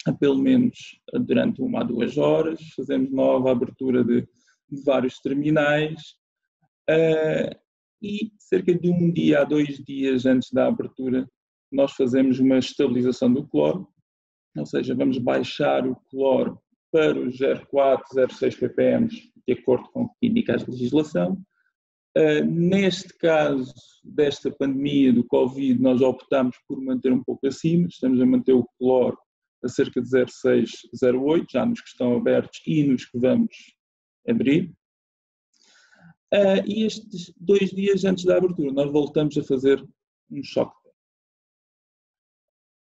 a pelo menos durante 1 a 2 horas, fazemos nova abertura de vários terminais, e cerca de 1 dia a 2 dias antes da abertura, nós fazemos uma estabilização do cloro, ou seja, vamos baixar o cloro para os 0,4, 0,6 ppm, de acordo com o que indica a legislação. Neste caso desta pandemia do Covid, nós optamos por manter um pouco acima, estamos a manter o cloro a cerca de 0,6, 0,8, já nos que estão abertos e nos que vamos abrir. E estes 2 dias antes da abertura, nós voltamos a fazer um choque.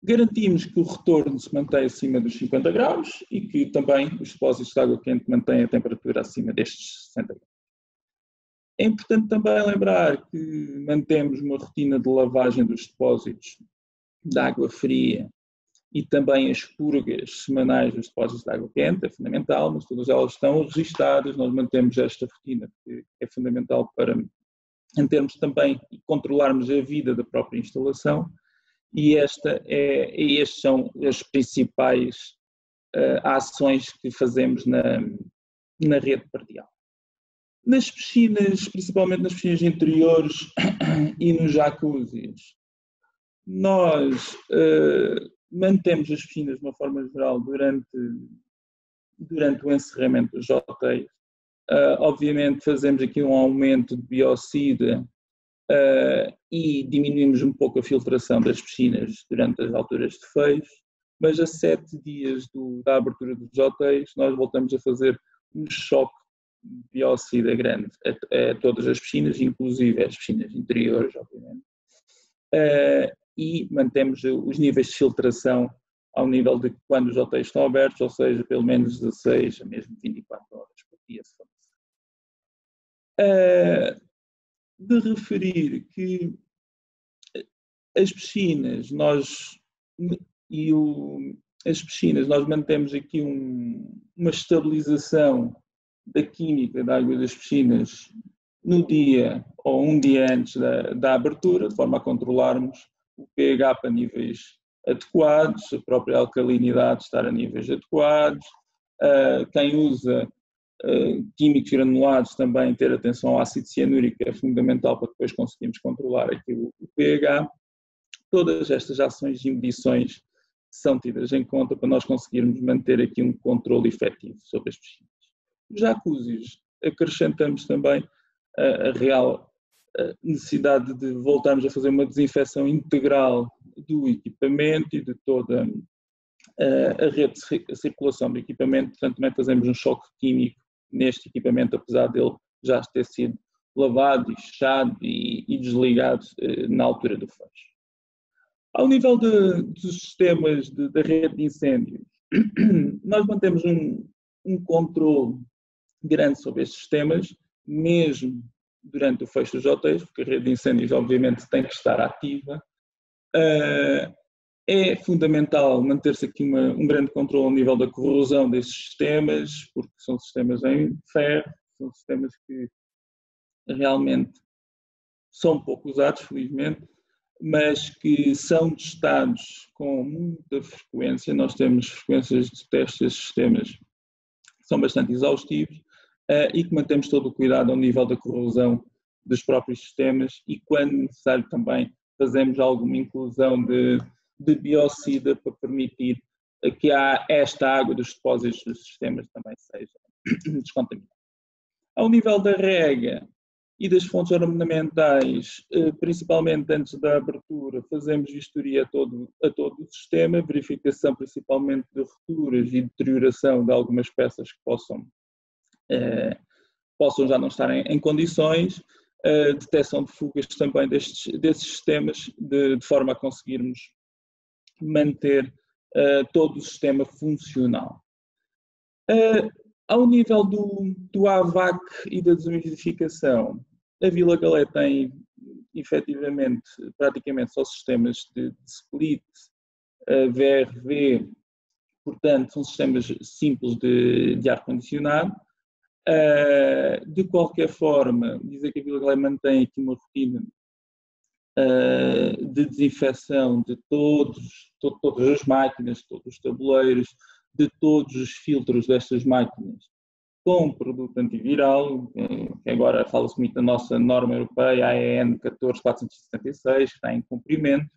Garantimos que o retorno se mantém acima dos 50 graus e que também os depósitos de água quente mantêm a temperatura acima destes 60 graus. É importante também lembrar que mantemos uma rotina de lavagem dos depósitos de água fria e também as purgas semanais dos depósitos de água quente, é fundamental, mas todas elas estão registadas, nós mantemos esta rotina que é fundamental para mantermos também e controlarmos a vida da própria instalação, e estas são as principais ações que fazemos na rede pardial. Nas piscinas, principalmente nas piscinas interiores e nos jacuzzis, nós mantemos as piscinas de uma forma geral durante o encerramento dos hotéis. Obviamente fazemos aqui um aumento de biocida e diminuímos um pouco a filtração das piscinas durante as alturas de fecho, mas a 7 dias da abertura dos hotéis nós voltamos a fazer um choque de biocida grande a todas as piscinas, inclusive as piscinas interiores, obviamente, e mantemos os níveis de filtração ao nível de quando os hotéis estão abertos, ou seja, pelo menos 16 a mesmo 24 horas por dia, se for necessário. De referir que as piscinas, nós mantemos aqui uma estabilização da química da água das piscinas no dia ou um dia antes da abertura, de forma a controlarmos o pH para níveis adequados, a própria alcalinidade estar a níveis adequados. Quem usa químicos granulados também ter atenção ao ácido cianúrico é fundamental para depois conseguirmos controlar aqui o pH. Todas estas ações e medições são tidas em conta para nós conseguirmos manter aqui um controle efetivo sobre as piscinas. Os jacuzzis, acrescentamos também a real necessidade de voltarmos a fazer uma desinfecção integral do equipamento e de toda a rede de circulação do equipamento, portanto também fazemos um choque químico neste equipamento, apesar dele já ter sido lavado e fechado e desligado na altura do fecho. Ao nível dos sistemas da rede de incêndios, nós mantemos um controle grande sobre estes sistemas, mesmo durante o fecho dos hotéis, porque a rede de incêndios obviamente tem que estar ativa. É fundamental manter-se aqui um grande controle ao nível da corrosão desses sistemas, porque são sistemas em ferro, são sistemas que realmente são pouco usados, felizmente, mas que são testados com muita frequência. Nós temos frequências de testes desses sistemas que são bastante exaustivos e que mantemos todo o cuidado ao nível da corrosão dos próprios sistemas e, quando necessário, também fazemos alguma inclusão de biocida para permitir que esta água dos depósitos dos sistemas também seja descontaminada. Ao nível da rega e das fontes ornamentais, principalmente antes da abertura, fazemos vistoria a todo o sistema, verificação principalmente de rupturas e deterioração de algumas peças que possam já não estar em condições, detecção de fugas também desses sistemas, de forma a conseguirmos manter todo o sistema funcional. Ao nível do AVAC e da desumidificação, a Vila Galé tem efetivamente praticamente só sistemas de split, VRV, portanto são sistemas simples de ar-condicionado. De qualquer forma, dizer que a Vila Galé mantém aqui uma rotina de desinfecção de todas as máquinas, todos os tabuleiros, de todos os filtros destas máquinas com produto antiviral, que agora fala-se muito da nossa norma europeia, a AEN 14476, que está em cumprimento,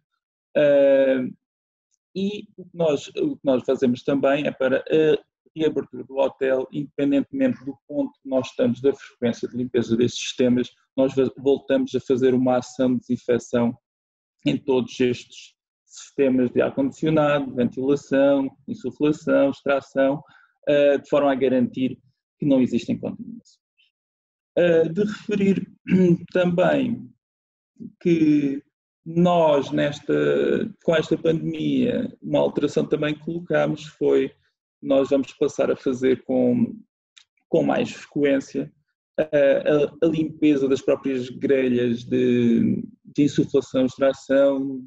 e o que nós fazemos também é para a reabertura do hotel, independentemente do ponto que nós estamos da frequência de limpeza destes sistemas, nós voltamos a fazer uma ação de desinfecção em todos estes sistemas de ar-condicionado, ventilação, insuflação, extração, de forma a garantir que não existem contaminações. De referir também que nós, com esta pandemia, uma alteração também que colocámos foi nós vamos passar a fazer com mais frequência a limpeza das próprias grelhas de insuflação, extração,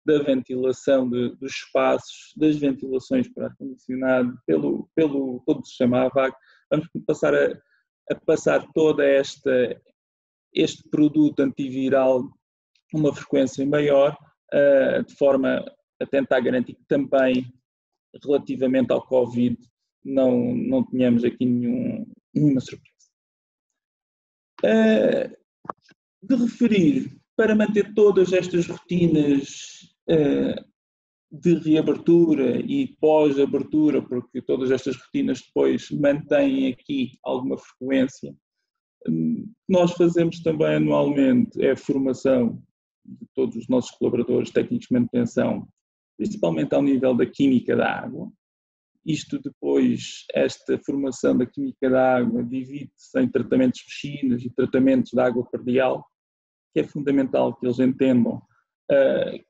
da ventilação dos espaços, das ventilações para ar-condicionado, pelo todo o sistema AVAC. Vamos passar a passar todo este produto antiviral a uma frequência maior, de forma a tentar garantir que também, relativamente ao Covid, não tenhamos aqui nenhuma surpresa. de referir para manter todas estas rotinas de reabertura e pós-abertura, porque todas estas rotinas depois mantêm aqui alguma frequência. Nós fazemos também anualmente a formação de todos os nossos colaboradores técnicos de manutenção, principalmente ao nível da química da água. Isto depois, esta formação da química da água divide-se em tratamentos de piscinas e tratamentos de água perdial, que é fundamental que eles entendam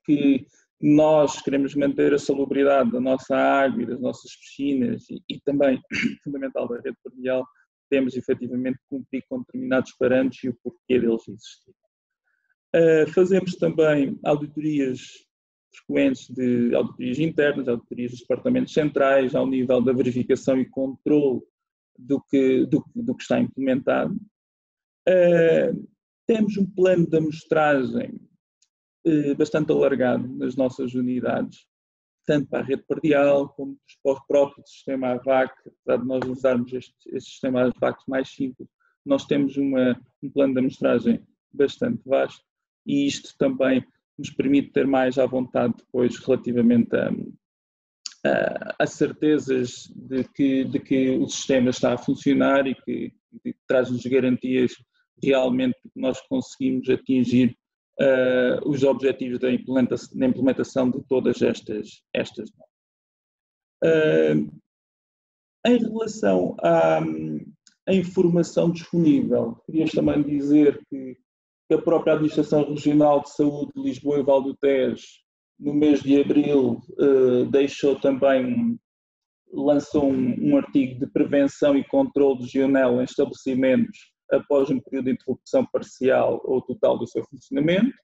que nós queremos manter a salubridade da nossa água e das nossas piscinas e também, fundamental da rede perdial, temos efetivamente que cumprir com determinados parâmetros e o porquê deles existirem. Fazemos também auditorias frequentes de auditorias internas, auditorias dos departamentos centrais, ao nível da verificação e controle do que está implementado. Temos um plano de amostragem bastante alargado nas nossas unidades, tanto para a rede perdial como para o próprio sistema AVAC. Apesar de nós usarmos este sistema AVAC mais simples, nós temos um plano de amostragem bastante vasto e isto também nos permite ter mais à vontade depois relativamente a certezas de que o sistema está a funcionar e que traz-nos garantias realmente que nós conseguimos atingir os objetivos da implementação de todas estas normas. Em relação à informação disponível, queria também dizer que a própria Administração Regional de Saúde de Lisboa e Val do Tejo, no mês de abril, lançou um artigo de prevenção e controle de legionela em estabelecimentos após um período de interrupção parcial ou total do seu funcionamento,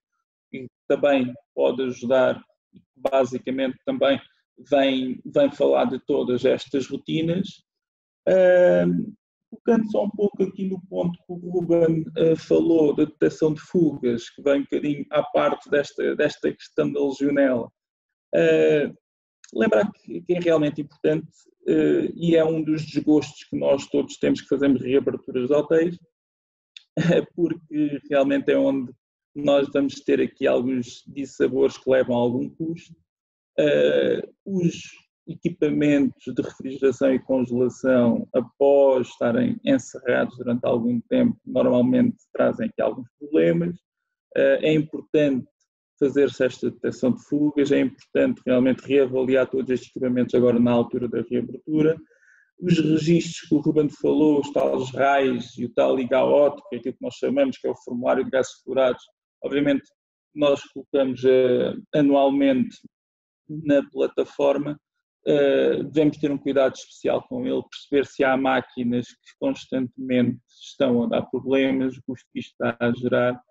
e também pode ajudar, basicamente também vem falar de todas estas rotinas. Focando só um pouco aqui no ponto que o Ruben falou da detecção de fugas, que vem um bocadinho à parte desta questão da legionela. Lembrar que é realmente importante e é um dos desgostos que nós todos temos que fazermos reaberturas de hotéis, porque realmente é onde nós vamos ter aqui alguns dissabores que levam a algum custo. Os equipamentos de refrigeração e congelação, após estarem encerrados durante algum tempo, normalmente trazem aqui alguns problemas. É importante fazer-se esta detecção de fugas, é importante realmente reavaliar todos estes equipamentos agora na altura da reabertura. Os registros que o Ruben falou, os tais RAIs e o tal IGAOT, que é aquilo que nós chamamos, que é o formulário de gases fluorados, obviamente nós colocamos anualmente na plataforma. Devemos ter um cuidado especial com ele, perceber se há máquinas que constantemente estão a dar problemas, o custo que isto está a gerar,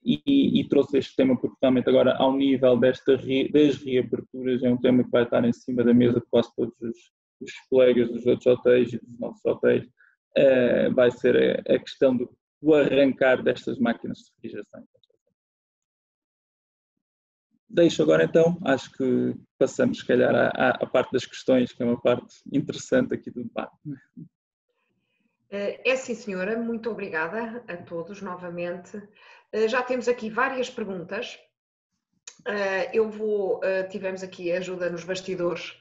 e trouxe este tema porque realmente agora ao nível das reaberturas é um tema que vai estar em cima da mesa de quase todos os colegas dos outros hotéis e dos nossos hotéis, vai ser a questão do arrancar destas máquinas de refrigeração. Deixo agora então, acho que passamos se calhar à parte das questões, que é uma parte interessante aqui do debate. É sim, senhora, muito obrigada a todos novamente. Já temos aqui várias perguntas. Tivemos aqui a ajuda nos bastidores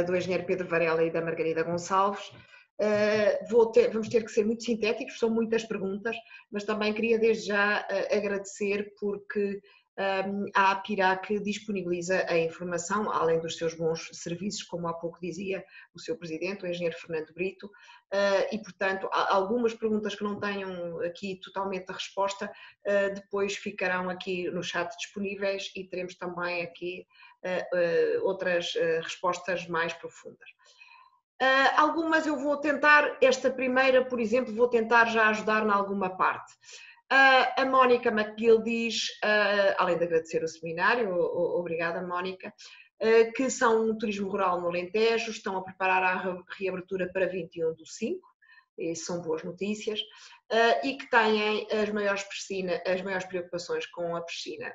do engenheiro Pedro Varela e da Margarida Gonçalves. Vamos ter que ser muito sintéticos, são muitas perguntas, mas também queria desde já agradecer porque a APIRAC disponibiliza a informação, além dos seus bons serviços, como há pouco dizia o seu presidente, o engenheiro Fernando Brito, e portanto algumas perguntas que não tenham aqui totalmente a resposta, depois ficarão aqui no chat disponíveis e teremos também aqui outras respostas mais profundas. Algumas eu vou tentar, esta primeira, por exemplo, vou tentar já ajudar em alguma parte. A Mónica McGill diz, além de agradecer o seminário, obrigada Mónica, que são um turismo rural no Alentejo, estão a preparar a reabertura para 21/5, e são boas notícias, e que têm as maiores preocupações com a piscina.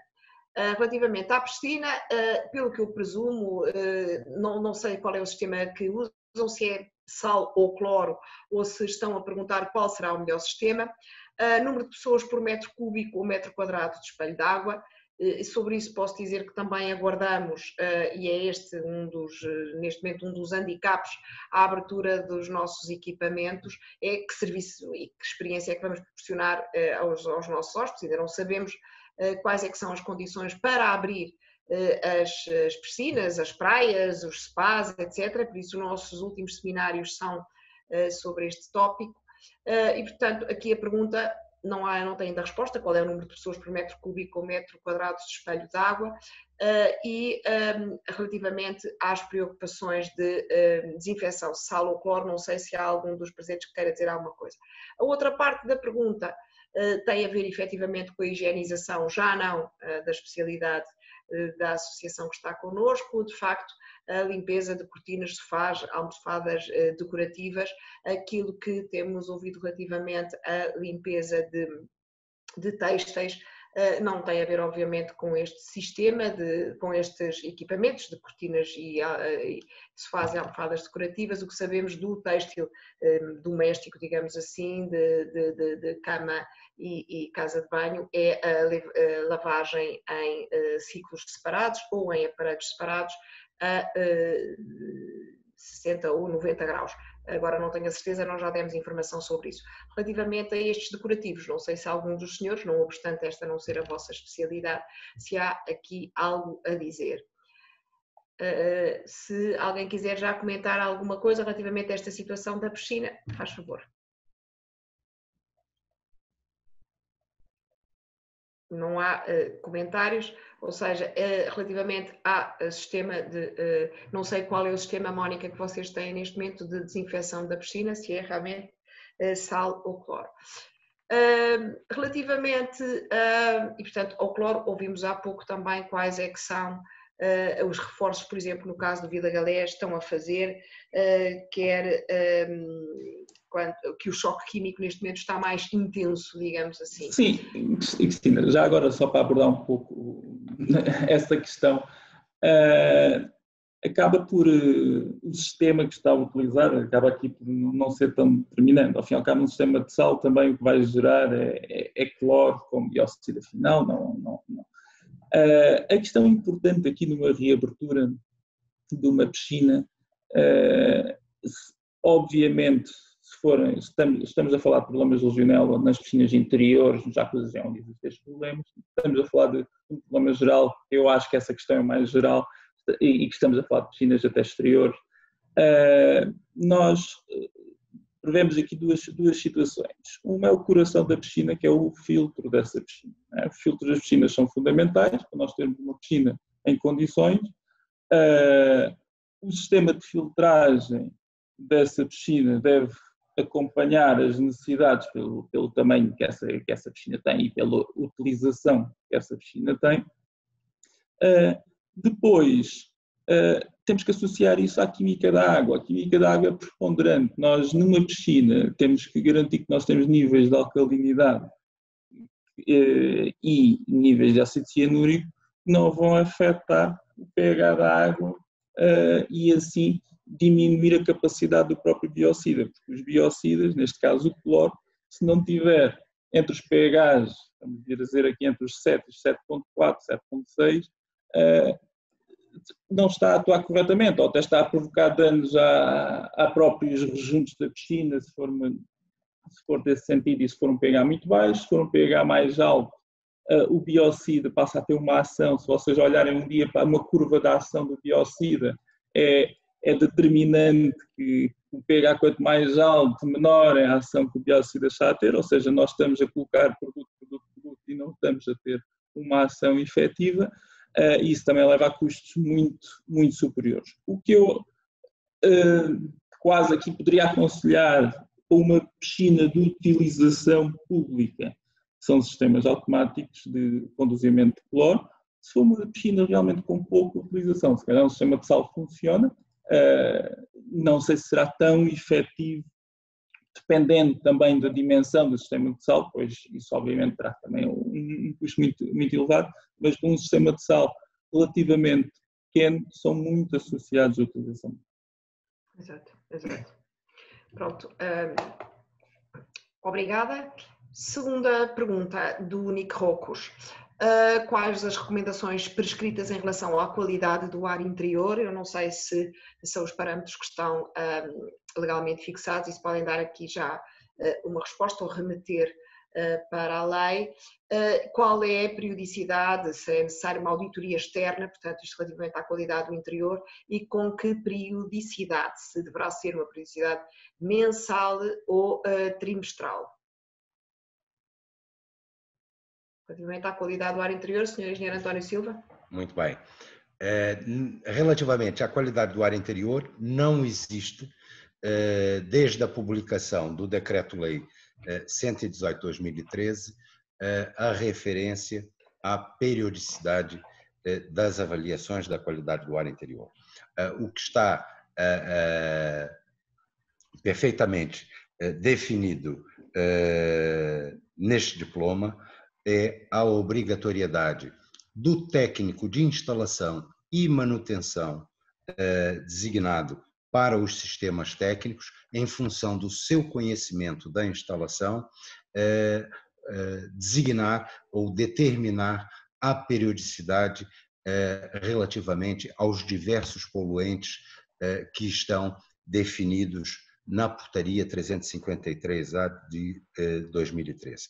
Relativamente à piscina, pelo que eu presumo, não sei qual é o sistema que usam, se é sal ou cloro, ou se estão a perguntar qual será o melhor sistema. Número de pessoas por metro cúbico ou metro quadrado de espelho de água. Sobre isso posso dizer que também aguardamos, e é este neste momento um dos handicaps à abertura dos nossos equipamentos, é que serviço e que experiência é que vamos proporcionar aos nossos hóspedes. Ainda não sabemos quais é que são as condições para abrir as piscinas, as praias, os spas, etc. Por isso os nossos últimos seminários são sobre este tópico. E portanto aqui a pergunta não tem ainda resposta, qual é o número de pessoas por metro cúbico ou metro quadrado de espelho de água, e relativamente às preocupações de desinfecção, sal ou cloro, não sei se há algum dos presentes que queira dizer alguma coisa. A outra parte da pergunta tem a ver efetivamente com a higienização, já não da especialidade da associação que está connosco, de facto a limpeza de cortinas, sofás, almofadas decorativas, aquilo que temos ouvido relativamente à limpeza de têxteis, não tem a ver obviamente com este sistema, com estes equipamentos de cortinas e sofás e almofadas decorativas. O que sabemos do têxtil doméstico, digamos assim, de cama e casa de banho, é a lavagem em ciclos separados ou em aparelhos separados a 60 ou 90 graus. Agora não tenho a certeza, nós já demos informação sobre isso. Relativamente a estes decorativos, não sei se algum dos senhores, não obstante esta não ser a vossa especialidade, se há aqui algo a dizer. Se alguém quiser já comentar alguma coisa relativamente a esta situação da piscina, faz favor. Não há comentários, ou seja, relativamente ao sistema não sei qual é o sistema, Mónica, que vocês têm neste momento de desinfecção da piscina, se é realmente sal ou cloro. Relativamente, e portanto, ao cloro, ouvimos há pouco também quais é que são os reforços, por exemplo, no caso do Vila Galés, estão a fazer, quer que o choque químico neste momento está mais intenso, digamos assim. Sim, Cristina, já agora só para abordar um pouco essa questão, acaba por, o sistema que está a utilizar, acaba aqui por não ser tão determinante. Ao fim e ao cabo, um sistema de sal também o que vai gerar é cloro como bióxido final, não. A questão importante aqui numa reabertura de uma piscina, obviamente, estamos a falar de problemas de legionela nas piscinas interiores, já que é onde existem estes problemas, estamos a falar de um problema geral, eu acho que essa questão é mais geral, e que estamos a falar de piscinas até exteriores. Nós prevemos aqui duas situações. Uma é o coração da piscina, que é o filtro dessa piscina. Os filtros das piscinas são fundamentais para nós termos uma piscina em condições. O sistema de filtragem dessa piscina deve acompanhar as necessidades pelo tamanho que essa piscina tem e pela utilização que essa piscina tem. Depois, temos que associar isso à química da água. A química da água é preponderante. Nós, numa piscina, temos que garantir que nós temos níveis de alcalinidade e níveis de ácido cianúrico que não vão afetar o pH da água e assim diminuir a capacidade do próprio biocida, porque os biocidas, neste caso o cloro, se não tiver entre os pHs, vamos dizer aqui entre os 7 e 7.4, 7.6, não está a atuar corretamente, ou até está a provocar danos a próprios rejuntos da piscina, se for desse sentido, e se for um pH muito baixo, se for um pH mais alto, o biocida passa a ter uma ação, se vocês olharem um dia para uma curva da ação do biocida, é determinante que o pH quanto mais alto, menor é a ação que o biocida está a ter, ou seja, nós estamos a colocar produto e não estamos a ter uma ação efetiva, e isso também leva a custos muito, muito superiores. O que eu quase aqui poderia aconselhar uma piscina de utilização pública são sistemas automáticos de conduzimento de cloro. Se for uma piscina realmente com pouca utilização, se calhar um sistema de sal funciona, não sei se será tão efetivo, dependendo também da dimensão do sistema de sal, pois isso obviamente terá também um custo muito, muito elevado, mas com um sistema de sal relativamente pequeno, são muito associados à utilização. Exato, exato. Pronto. Obrigada. Segunda pergunta do Nick Rocos. Quais as recomendações prescritas em relação à qualidade do ar interior? Eu não sei se são os parâmetros que estão legalmente fixados e se podem dar aqui já uma resposta ou remeter para a lei. Qual é a periodicidade, se é necessária uma auditoria externa, portanto isto relativamente à qualidade do interior, e com que periodicidade, se deverá ser uma periodicidade mensal ou trimestral? Relativamente à qualidade do ar interior, Sr. Engenheiro António Silva. Muito bem. Relativamente à qualidade do ar interior, não existe, desde a publicação do Decreto-Lei 118/2013, a referência à periodicidade das avaliações da qualidade do ar interior. O que está perfeitamente definido neste diploma é a obrigatoriedade do técnico de instalação e manutenção designado para os sistemas técnicos, em função do seu conhecimento da instalação, designar ou determinar a periodicidade relativamente aos diversos poluentes que estão definidos na portaria 353/A de 2013.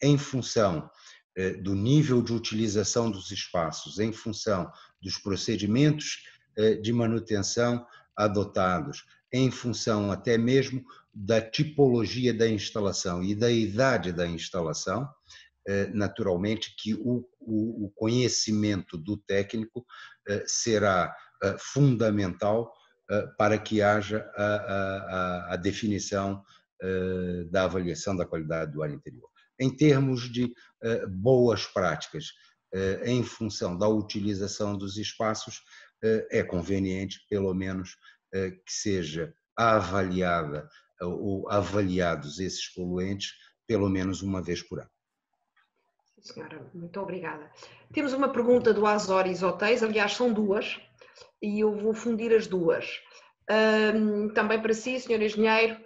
Em função do nível de utilização dos espaços, em função dos procedimentos de manutenção adotados, em função até mesmo da tipologia da instalação e da idade da instalação, naturalmente que o conhecimento do técnico será fundamental para que haja a definição da avaliação da qualidade do ar interior. Em termos de boas práticas, em função da utilização dos espaços, é conveniente, pelo menos, que seja avaliada ou avaliados esses poluentes pelo menos uma vez por ano. Sim, senhora, muito obrigada. Temos uma pergunta do Azores Hotéis, aliás são duas, e eu vou fundir as duas. Também para si, Sr. Engenheiro,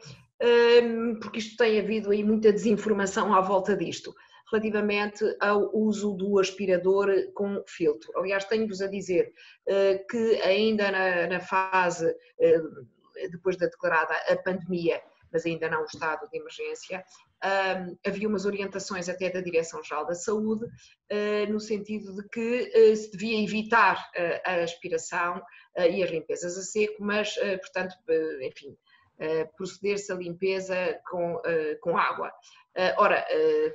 porque isto tem havido aí muita desinformação à volta disto, relativamente ao uso do aspirador com filtro. Aliás, tenho-vos a dizer que ainda na fase, depois da declarada a pandemia, mas ainda não o estado de emergência, havia umas orientações até da Direção-Geral da Saúde, no sentido de que se devia evitar a aspiração e as limpezas a seco, mas, portanto, enfim, proceder-se à limpeza com água. Ora,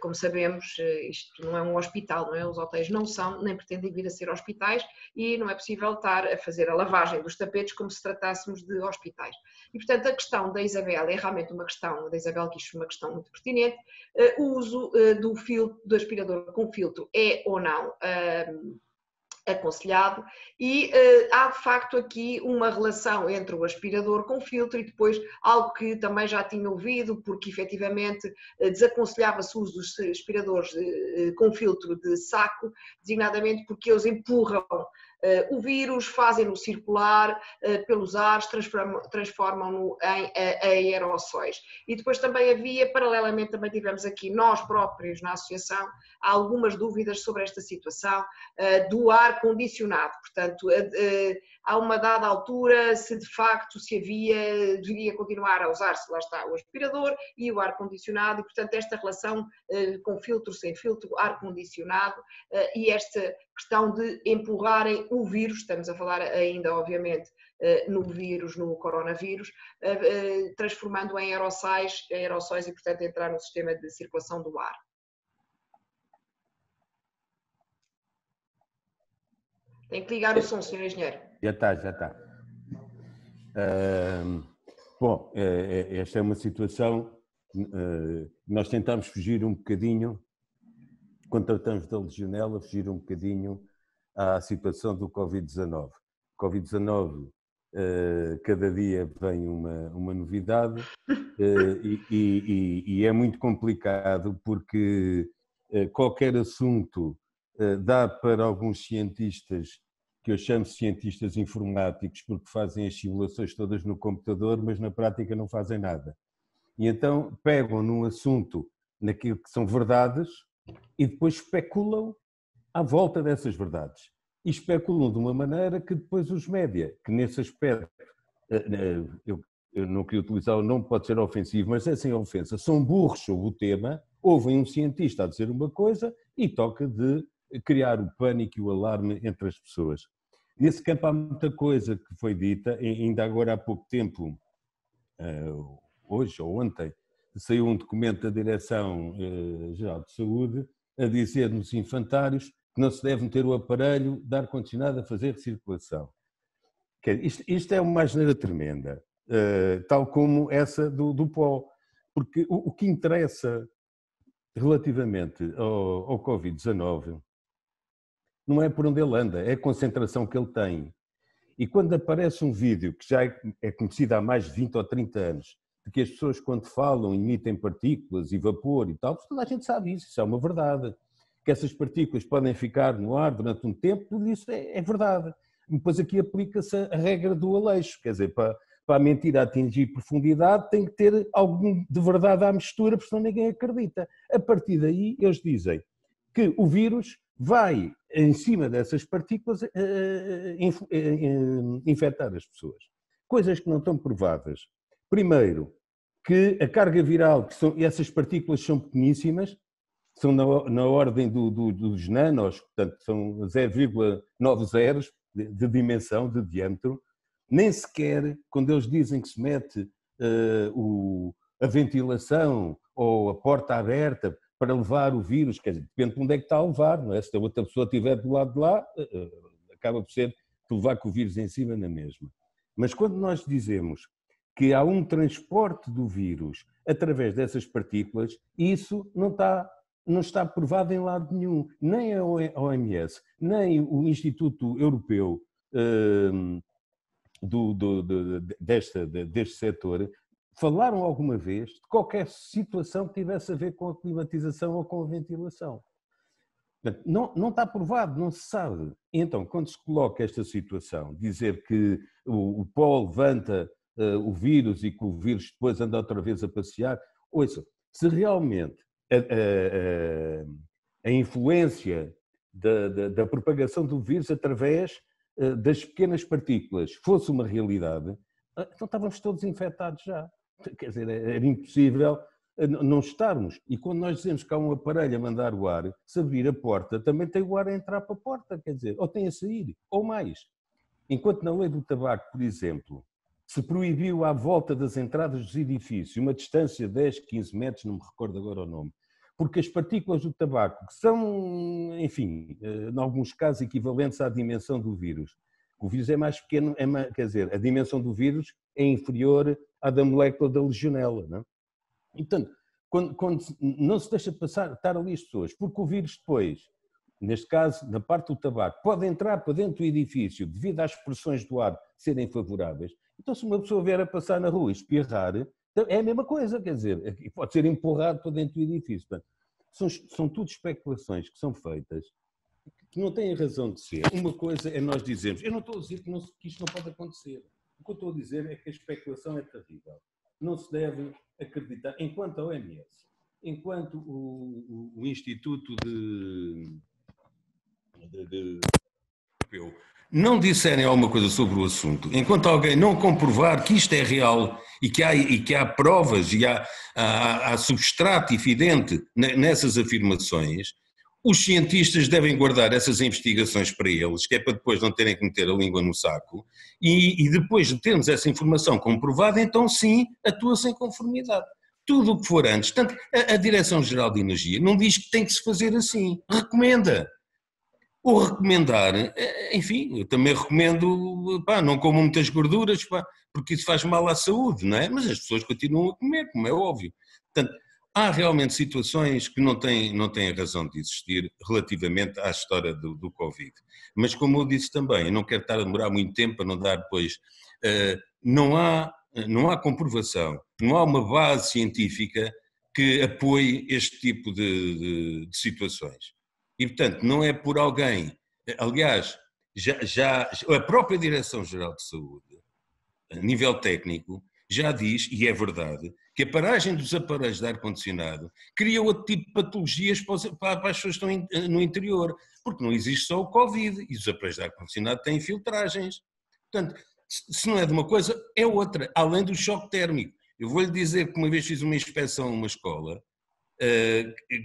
como sabemos, isto não é um hospital, não é? Os hotéis não são, nem pretendem vir a ser hospitais e não é possível estar a fazer a lavagem dos tapetes como se tratássemos de hospitais. E, portanto, a questão da Isabel é realmente uma questão, da Isabel Guicho, uma questão muito pertinente. O uso do aspirador com filtro é ou não aconselhado e há de facto aqui uma relação entre o aspirador com filtro e depois algo que também já tinha ouvido, porque efetivamente desaconselhava-se o uso dos aspiradores com filtro de saco, designadamente porque eles empurram o vírus, fazem-no circular pelos ares, transformam-no em aerossóis. E depois também havia, paralelamente também tivemos aqui nós próprios na associação, algumas dúvidas sobre esta situação do ar condicionado. Portanto, há uma dada altura se de facto deveria continuar a usar-se, lá está, o aspirador e o ar condicionado e, portanto, esta relação com filtro, sem filtro, ar condicionado e esta questão de empurrarem o vírus, estamos a falar ainda, obviamente, no vírus, no coronavírus, transformando em aerossóis e, portanto, entrar no sistema de circulação do ar. Tem que ligar o som, Sr. Engenheiro. Já está. Bom, esta é uma situação, nós tentamos fugir um bocadinho, quando tratamos da legionela, fugir um bocadinho à situação do Covid-19. Covid-19, cada dia vem uma novidade e é muito complicado porque qualquer assunto dá para alguns cientistas que eu chamo cientistas informáticos porque fazem as simulações todas no computador, mas na prática não fazem nada. E então pegam num assunto, naquilo que são verdades, e depois especulam à volta dessas verdades. E especulam de uma maneira que depois os média, que nesse aspecto, eu não queria utilizar o nome, pode ser ofensivo, mas é sem ofensa, são burros sobre o tema, ouvem um cientista a dizer uma coisa e toca de criar o pânico e o alarme entre as pessoas. Nesse campo há muita coisa que foi dita, ainda agora há pouco tempo, hoje ou ontem, saiu um documento da Direção-Geral de Saúde a dizer nos infantários que não se deve meter o aparelho de ar-condicionado a fazer recirculação. Isto é uma asneira tremenda, tal como essa do pó, porque o que interessa relativamente ao Covid-19 não é por onde ele anda, é a concentração que ele tem. E quando aparece um vídeo que já é conhecido há mais de 20 ou 30 anos, de que as pessoas quando falam emitem partículas e vapor e tal, toda a gente sabe isso é uma verdade. Que essas partículas podem ficar no ar durante um tempo, tudo isso é verdade. Depois aqui aplica-se a regra do Aleixo, quer dizer, para a mentira atingir profundidade tem que ter algum de verdade à mistura, porque senão ninguém acredita. A partir daí eles dizem que o vírus vai, em cima dessas partículas, infectar as pessoas. Coisas que não estão provadas. Primeiro, que a carga viral, essas partículas são pequeníssimas, são na ordem dos nanos, portanto são 0,90 de dimensão, de diâmetro. Nem sequer, quando eles dizem que se mete a ventilação ou a porta aberta para levar o vírus, quer dizer, depende de onde é que está a levar, não é? Se a outra pessoa estiver do lado de lá, acaba por ser de levar com o vírus em cima na mesma. Mas quando nós dizemos que há um transporte do vírus através dessas partículas, isso não está provado em lado nenhum. Nem a OMS, nem o Instituto Europeu deste setor falaram alguma vez de qualquer situação que tivesse a ver com a climatização ou com a ventilação. Não está provado, não se sabe. Então, quando se coloca esta situação, dizer que o pó levanta o vírus e que o vírus depois anda outra vez a passear, ouça, se realmente a influência da propagação do vírus através das pequenas partículas fosse uma realidade, então estávamos todos infectados já. Quer dizer, era impossível não estarmos. E quando nós dizemos que há um aparelho a mandar o ar, se abrir a porta, também tem o ar a entrar para a porta, quer dizer, ou tem a sair, ou mais. Enquanto na lei do tabaco, por exemplo, se proibiu à volta das entradas dos edifícios uma distância de 10, 15 metros, não me recordo agora o nome, porque as partículas do tabaco, que são, enfim, em alguns casos equivalentes à dimensão do vírus, o vírus é mais pequeno, quer dizer, a dimensão do vírus é inferior à da molécula da legionela, não é? Então, quando não se deixa estar ali as pessoas, porque o vírus depois, neste caso, na parte do tabaco, pode entrar para dentro do edifício devido às pressões do ar serem favoráveis, então se uma pessoa vier a passar na rua e espirrar, é a mesma coisa, quer dizer, pode ser empurrado para dentro do edifício. Portanto, são tudo especulações que são feitas, que não têm razão de ser. Uma coisa é nós dizermos, eu não estou a dizer que isto não pode acontecer, o que eu estou a dizer é que a especulação é terrível. Não se deve acreditar, enquanto a OMS, enquanto o Instituto Europeu não disserem alguma coisa sobre o assunto, enquanto alguém não comprovar que isto é real e que há provas e há substrato evidente nessas afirmações, os cientistas devem guardar essas investigações para eles, que é para depois não terem que meter a língua no saco, e depois de termos essa informação comprovada, então sim, atua-se em conformidade. Tudo o que for antes, tanto a Direção-Geral de Energia não diz que tem que se fazer assim, recomenda. Ou recomendar, enfim, eu também recomendo, não comam muitas gorduras, porque isso faz mal à saúde, não é? Mas as pessoas continuam a comer, como é óbvio. Portanto, há realmente situações que não têm razão de existir relativamente à história do Covid. Mas como eu disse também, eu não quero estar a demorar muito tempo para não dar depois, não há comprovação, não há uma base científica que apoie este tipo de situações. E, portanto, não é por alguém, aliás, a própria Direção-Geral de Saúde, a nível técnico, já diz, e é verdade, que a paragem dos aparelhos de ar-condicionado cria outro tipo de patologias para as pessoas que estão no interior, porque não existe só o Covid, e os aparelhos de ar-condicionado têm filtragens. Portanto, se não é de uma coisa, é outra, além do choque térmico. Eu vou-lhe dizer que uma vez fiz uma inspeção numa escola,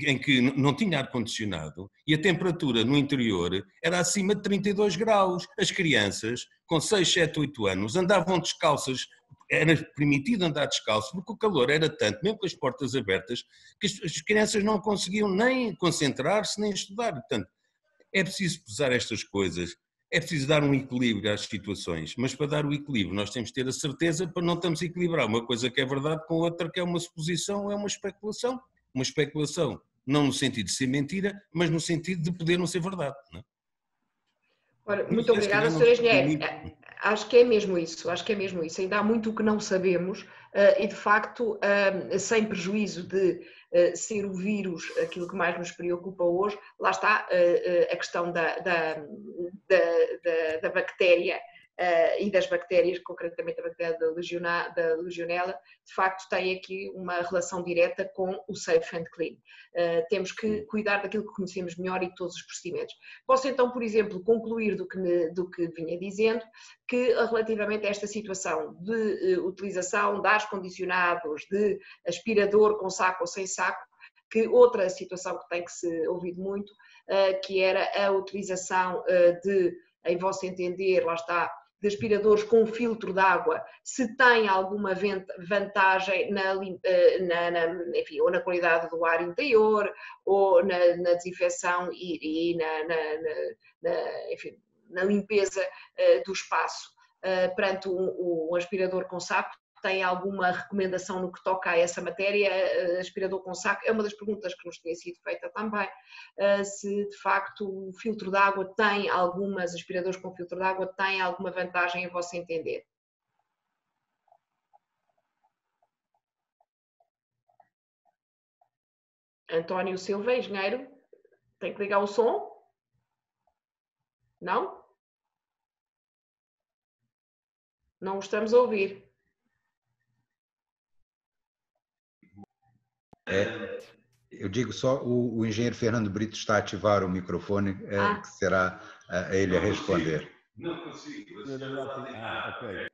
em que não tinha ar-condicionado e a temperatura no interior era acima de 32 graus. As crianças, com 6, 7, 8 anos, andavam descalças, era permitido andar descalço, porque o calor era tanto, mesmo com as portas abertas, que as crianças não conseguiam nem concentrar-se, nem estudar. Portanto, é preciso pesar estas coisas, é preciso dar um equilíbrio às situações, mas para dar o equilíbrio nós temos que ter a certeza para não estamos a equilibrar uma coisa que é verdade com outra que é uma suposição, é uma especulação. Uma especulação, não no sentido de ser mentira, mas no sentido de poder não ser verdade. Não é? Ora, muito obrigada, Sr. Engenheiro. Acho que é mesmo isso, Ainda há muito o que não sabemos e, de facto, sem prejuízo de ser o vírus aquilo que mais nos preocupa hoje, lá está a questão da bactéria e das bactérias, concretamente a bactéria da Legionella, de facto tem aqui uma relação direta com o safe and clean. Temos que cuidar daquilo que conhecemos melhor e de todos os procedimentos. Posso então, por exemplo, concluir do que vinha dizendo, que relativamente a esta situação de utilização de ar-condicionados, de aspirador com saco ou sem saco, que outra situação que tem que se ouvido muito, que era a utilização em vosso entender, lá está, de aspiradores com filtro de água, se tem alguma vantagem enfim, ou na qualidade do ar interior, ou na desinfecção e enfim, na limpeza do espaço. Perante um aspirador com saco, tem alguma recomendação no que toca a essa matéria? Aspirador com saco é uma das perguntas que nos tinha sido feita também. Se de facto o filtro de água tem algumas, aspiradores com filtro de água têm alguma vantagem a vosso entender? António Silva, engenheiro, tem que ligar o som? Não? Não o estamos a ouvir. Eu digo só, o engenheiro Fernando Brito está a ativar o microfone, que será a ele a responder. Não consigo. Ok.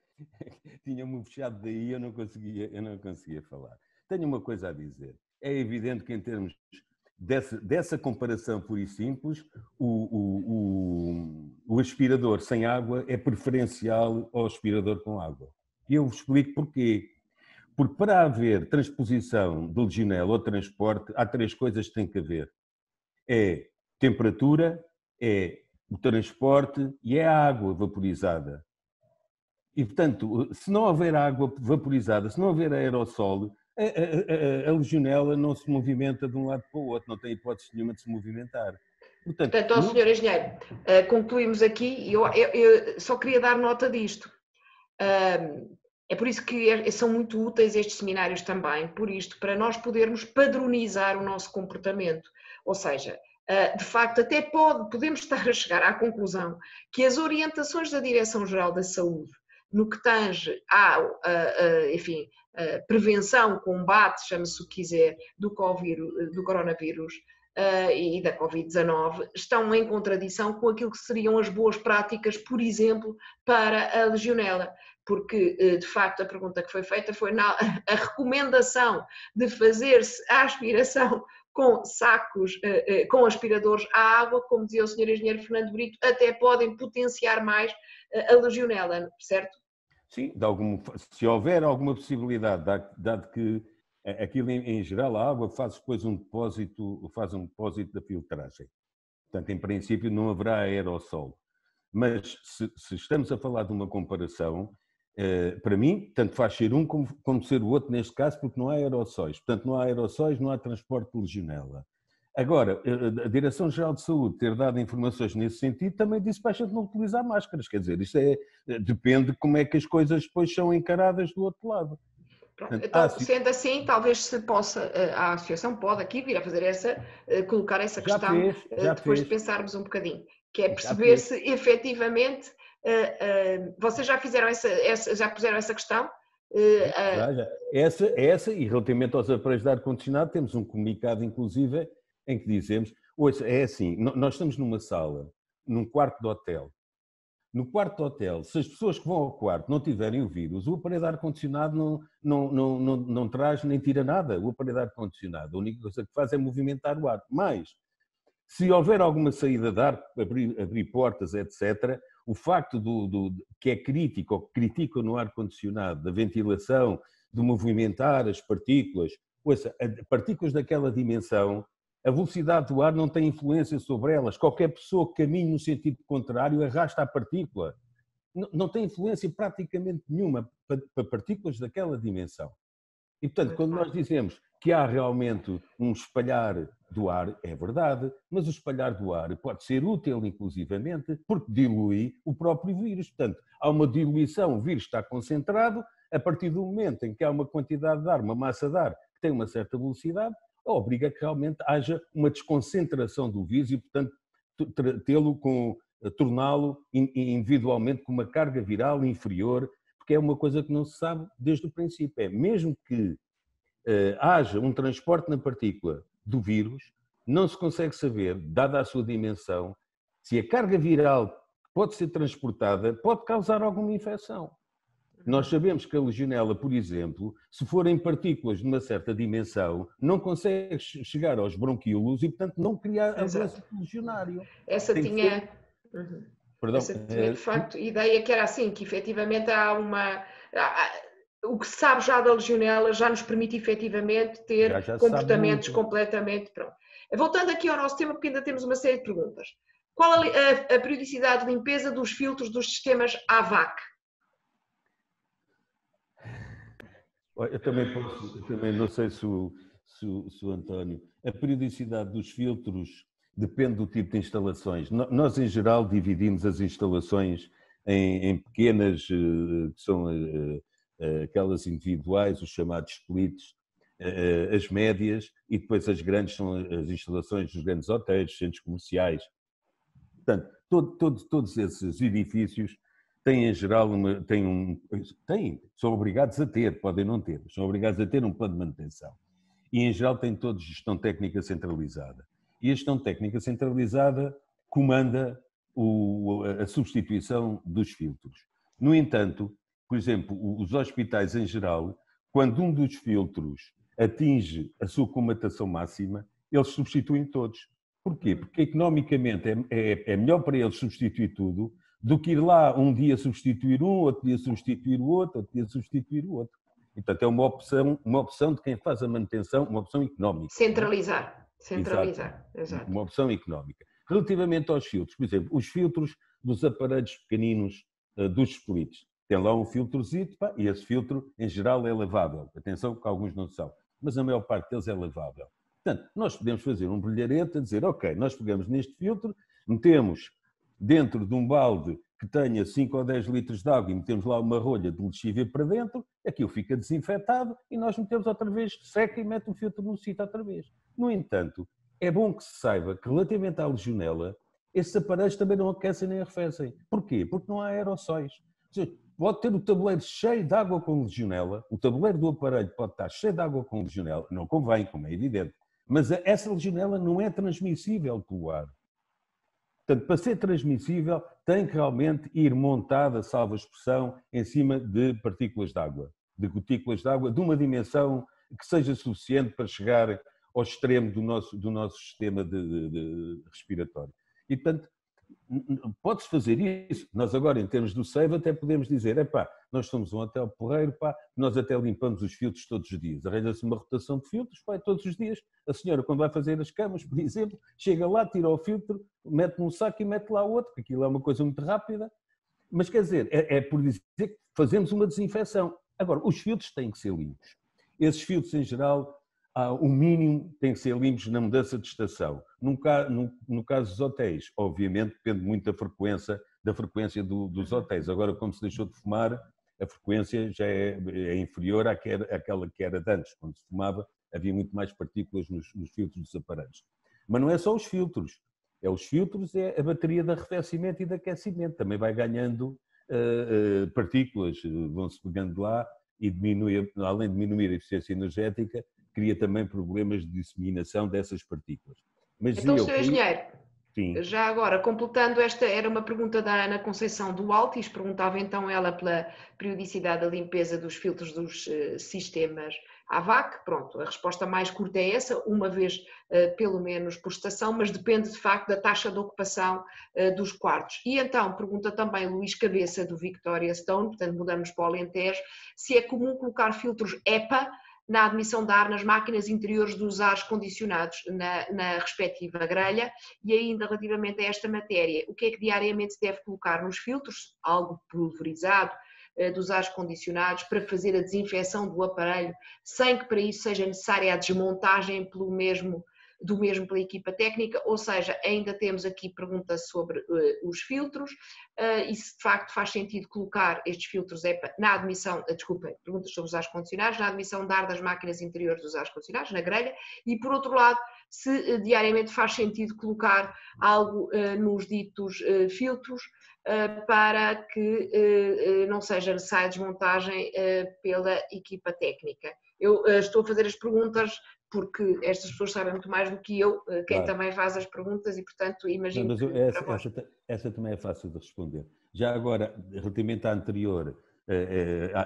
Tinha-me fechado daí, eu não conseguia falar. Tenho uma coisa a dizer. É evidente que em termos dessa comparação pura e simples, o aspirador sem água é preferencial ao aspirador com água. E eu vos explico porquê. Porque para haver transposição de Legionella ou transporte, há 3 coisas que têm que haver. É temperatura, é o transporte e é a água vaporizada. E, portanto, se não houver água vaporizada, se não houver aerossol, a Legionella não se movimenta de um lado para o outro, não tem hipótese nenhuma de se movimentar. Portanto, Sr. Engenheiro, concluímos aqui e eu só queria dar nota disto. É por isso que são muito úteis estes seminários também, por isto, para nós podermos padronizar o nosso comportamento. Ou seja, de facto, até podemos estar a chegar à conclusão que as orientações da Direção-Geral da Saúde, no que tange enfim, prevenção, combate, chame-se o que quiser, do coronavírus e da Covid-19, estão em contradição com aquilo que seriam as boas práticas, por exemplo, para a Legionella. Porque, de facto, a pergunta que foi feita foi a recomendação de fazer-se a aspiração com sacos, com aspiradores à água, como dizia o Sr. Engenheiro Fernando Brito, até podem potenciar mais a Legionella, certo? Sim, se houver alguma possibilidade, dado que aquilo em geral, a água faz depois um depósito da filtragem. Portanto, em princípio não haverá aerossol. Mas se estamos a falar de uma comparação, para mim, tanto faz ser um como ser o outro neste caso, porque não há aerossóis. Portanto, não há aerossóis, não há transporte de Legionella. Agora, a Direção-Geral de Saúde ter dado informações nesse sentido também disse para a gente não utilizar máscaras. Quer dizer, isto depende de como é que as coisas depois são encaradas do outro lado. Portanto, então, sendo assim, talvez se possa, a associação pode aqui vir a fazer colocar essa questão, depois de pensarmos um bocadinho. que é perceber se efetivamente vocês já fizeram já puseram essa questão? Já. Essa, e relativamente aos aparelhos de ar-condicionado, temos um comunicado, inclusive, em que dizemos, ouça, é assim, nós estamos numa sala, num quarto de hotel. No quarto de hotel, se as pessoas que vão ao quarto não tiverem o vírus, o aparelho de ar-condicionado não traz nem tira nada. O aparelho de ar-condicionado, a única coisa que faz é movimentar o ar. Mas, se houver alguma saída de ar, abrir portas, etc., o facto que é crítico, ou que critica no ar-condicionado, da ventilação, de movimentar as partículas, ouça, partículas daquela dimensão, a velocidade do ar não tem influência sobre elas. Qualquer pessoa que caminhe no sentido contrário arrasta a partícula. Não tem influência praticamente nenhuma para partículas daquela dimensão. E, portanto, quando nós dizemos que há realmente um espalhar do ar, é verdade, mas o espalhar do ar pode ser útil, inclusivamente, porque dilui o próprio vírus. Portanto, há uma diluição, o vírus está concentrado, a partir do momento em que há uma quantidade de ar, uma massa de ar, que tem uma certa velocidade, obriga que realmente haja uma desconcentração do vírus e, portanto, torná-lo individualmente com uma carga viral inferior, porque é uma coisa que não se sabe desde o princípio. É mesmo que haja um transporte na partícula do vírus, não se consegue saber, dada a sua dimensão, se a carga viral pode ser transportada, pode causar alguma infecção. Nós sabemos que a legionela, por exemplo, se forem partículas de uma certa dimensão, não consegue chegar aos bronquíolos e, portanto, não criar a doença do legionário. Essa tinha... Perdão. Essa tinha, de facto, ideia que era assim, que efetivamente há uma... O que se sabe já da legionela já nos permite efetivamente ter comportamentos completamente... Pronto. Voltando aqui ao nosso tema, porque ainda temos uma série de perguntas. Qual a periodicidade de limpeza dos filtros dos sistemas AVAC? Eu também não sei se o António... A periodicidade dos filtros depende do tipo de instalações. Nós, em geral, dividimos as instalações em pequenas, que são aquelas individuais, os chamados splits, as médias, e depois as grandes são as instalações dos grandes hotéis, centros comerciais. Portanto, todos esses edifícios têm, em geral, são obrigados a ter, podem não ter, são obrigados a ter um plano de manutenção. E, em geral, têm todos gestão técnica centralizada. E a gestão técnica centralizada comanda a substituição dos filtros. No entanto, por exemplo, os hospitais em geral, quando um dos filtros atinge a sua comatação máxima, eles substituem todos. Porquê? Porque economicamente é melhor para eles substituir tudo do que ir lá um dia substituir um, outro dia substituir o outro dia substituir o outro. E, portanto, é uma opção de quem faz a manutenção, uma opção económica. Centralizar. Exato. Uma opção económica. Relativamente aos filtros, por exemplo, os filtros dos aparelhos pequeninos dos splits. Tem lá um filtrozito, e esse filtro, em geral, é lavável. Atenção, que alguns não são, mas a maior parte deles é lavável. Portanto, nós podemos fazer um brilharete a dizer, ok, nós pegamos neste filtro, metemos dentro de um balde que tenha 5 ou 10 litros de água e metemos lá uma rolha de lexívia para dentro, aquilo fica desinfetado e nós metemos outra vez, seca e mete o filtro no sítio outra vez. No entanto, é bom que se saiba que relativamente à legionela, esses aparelhos também não aquecem nem arrefecem. Porquê? Porque não há aerossóis. Ou seja, pode ter o tabuleiro cheio de água com legionela, o tabuleiro do aparelho pode estar cheio de água com legionela, não convém, como é evidente, mas essa legionela não é transmissível pelo ar. Portanto, para ser transmissível, tem que realmente ir montada, salvo a expressão, em cima de partículas de água, de gotículas de água, de uma dimensão que seja suficiente para chegar ao extremo do nosso sistema de respiratório. E, portanto, pode-se fazer isso. Nós agora, em termos do SAVE, até podemos dizer, nós somos um hotel porreiro, nós até limpamos os filtros todos os dias. Arranja-se uma rotação de filtros, todos os dias. A senhora, quando vai fazer as camas, por exemplo, chega lá, tira o filtro, mete num saco e mete lá outro, porque aquilo é uma coisa muito rápida. Mas, quer dizer, é por dizer que fazemos uma desinfecção. Agora, os filtros têm que ser limpos. Esses filtros, em geral, o mínimo tem que ser limpos na mudança de estação. No caso dos hotéis, obviamente, depende muito da frequência dos hotéis. Agora, como se deixou de fumar, a frequência já é inferior àquela que era de antes. Quando se fumava, havia muito mais partículas nos filtros dos aparelhos. Mas não é só os filtros. É os filtros, é a bateria de arrefecimento e de aquecimento. Também vai ganhando partículas, vão-se pegando lá e diminui, além de diminuir a eficiência energética, cria também problemas de disseminação dessas partículas. Mas então, eu, Sr. Engenheiro, sim. Já agora, completando esta, era uma pergunta da Ana Conceição do Altis, perguntava então ela pela periodicidade da limpeza dos filtros dos sistemas AVAC. Pronto, a resposta mais curta é essa, uma vez pelo menos por estação, mas depende de facto da taxa de ocupação dos quartos. E então, pergunta também Luís Cabeça do Victoria Stone, portanto mudamos para o Alentejo, se é comum colocar filtros EPA na admissão de ar nas máquinas interiores dos ares condicionados na respectiva grelha. E ainda relativamente a esta matéria, o que é que diariamente se deve colocar nos filtros? Algo pulverizado dos ares condicionados para fazer a desinfecção do aparelho, sem que para isso seja necessária a desmontagem do mesmo pela equipa técnica, ou seja, ainda temos aqui perguntas sobre os filtros e se de facto faz sentido colocar estes filtros na admissão, perguntas sobre os ares condicionados, na admissão de ar das máquinas interiores dos ares condicionados, na grelha, e por outro lado, se diariamente faz sentido colocar algo nos ditos filtros para que não seja necessária desmontagem pela equipa técnica. Eu estou a fazer as perguntas porque estas pessoas sabem muito mais do que eu, quem também faz as perguntas e, portanto, imagino que essa também é fácil de responder. Já agora, relativamente à anterior,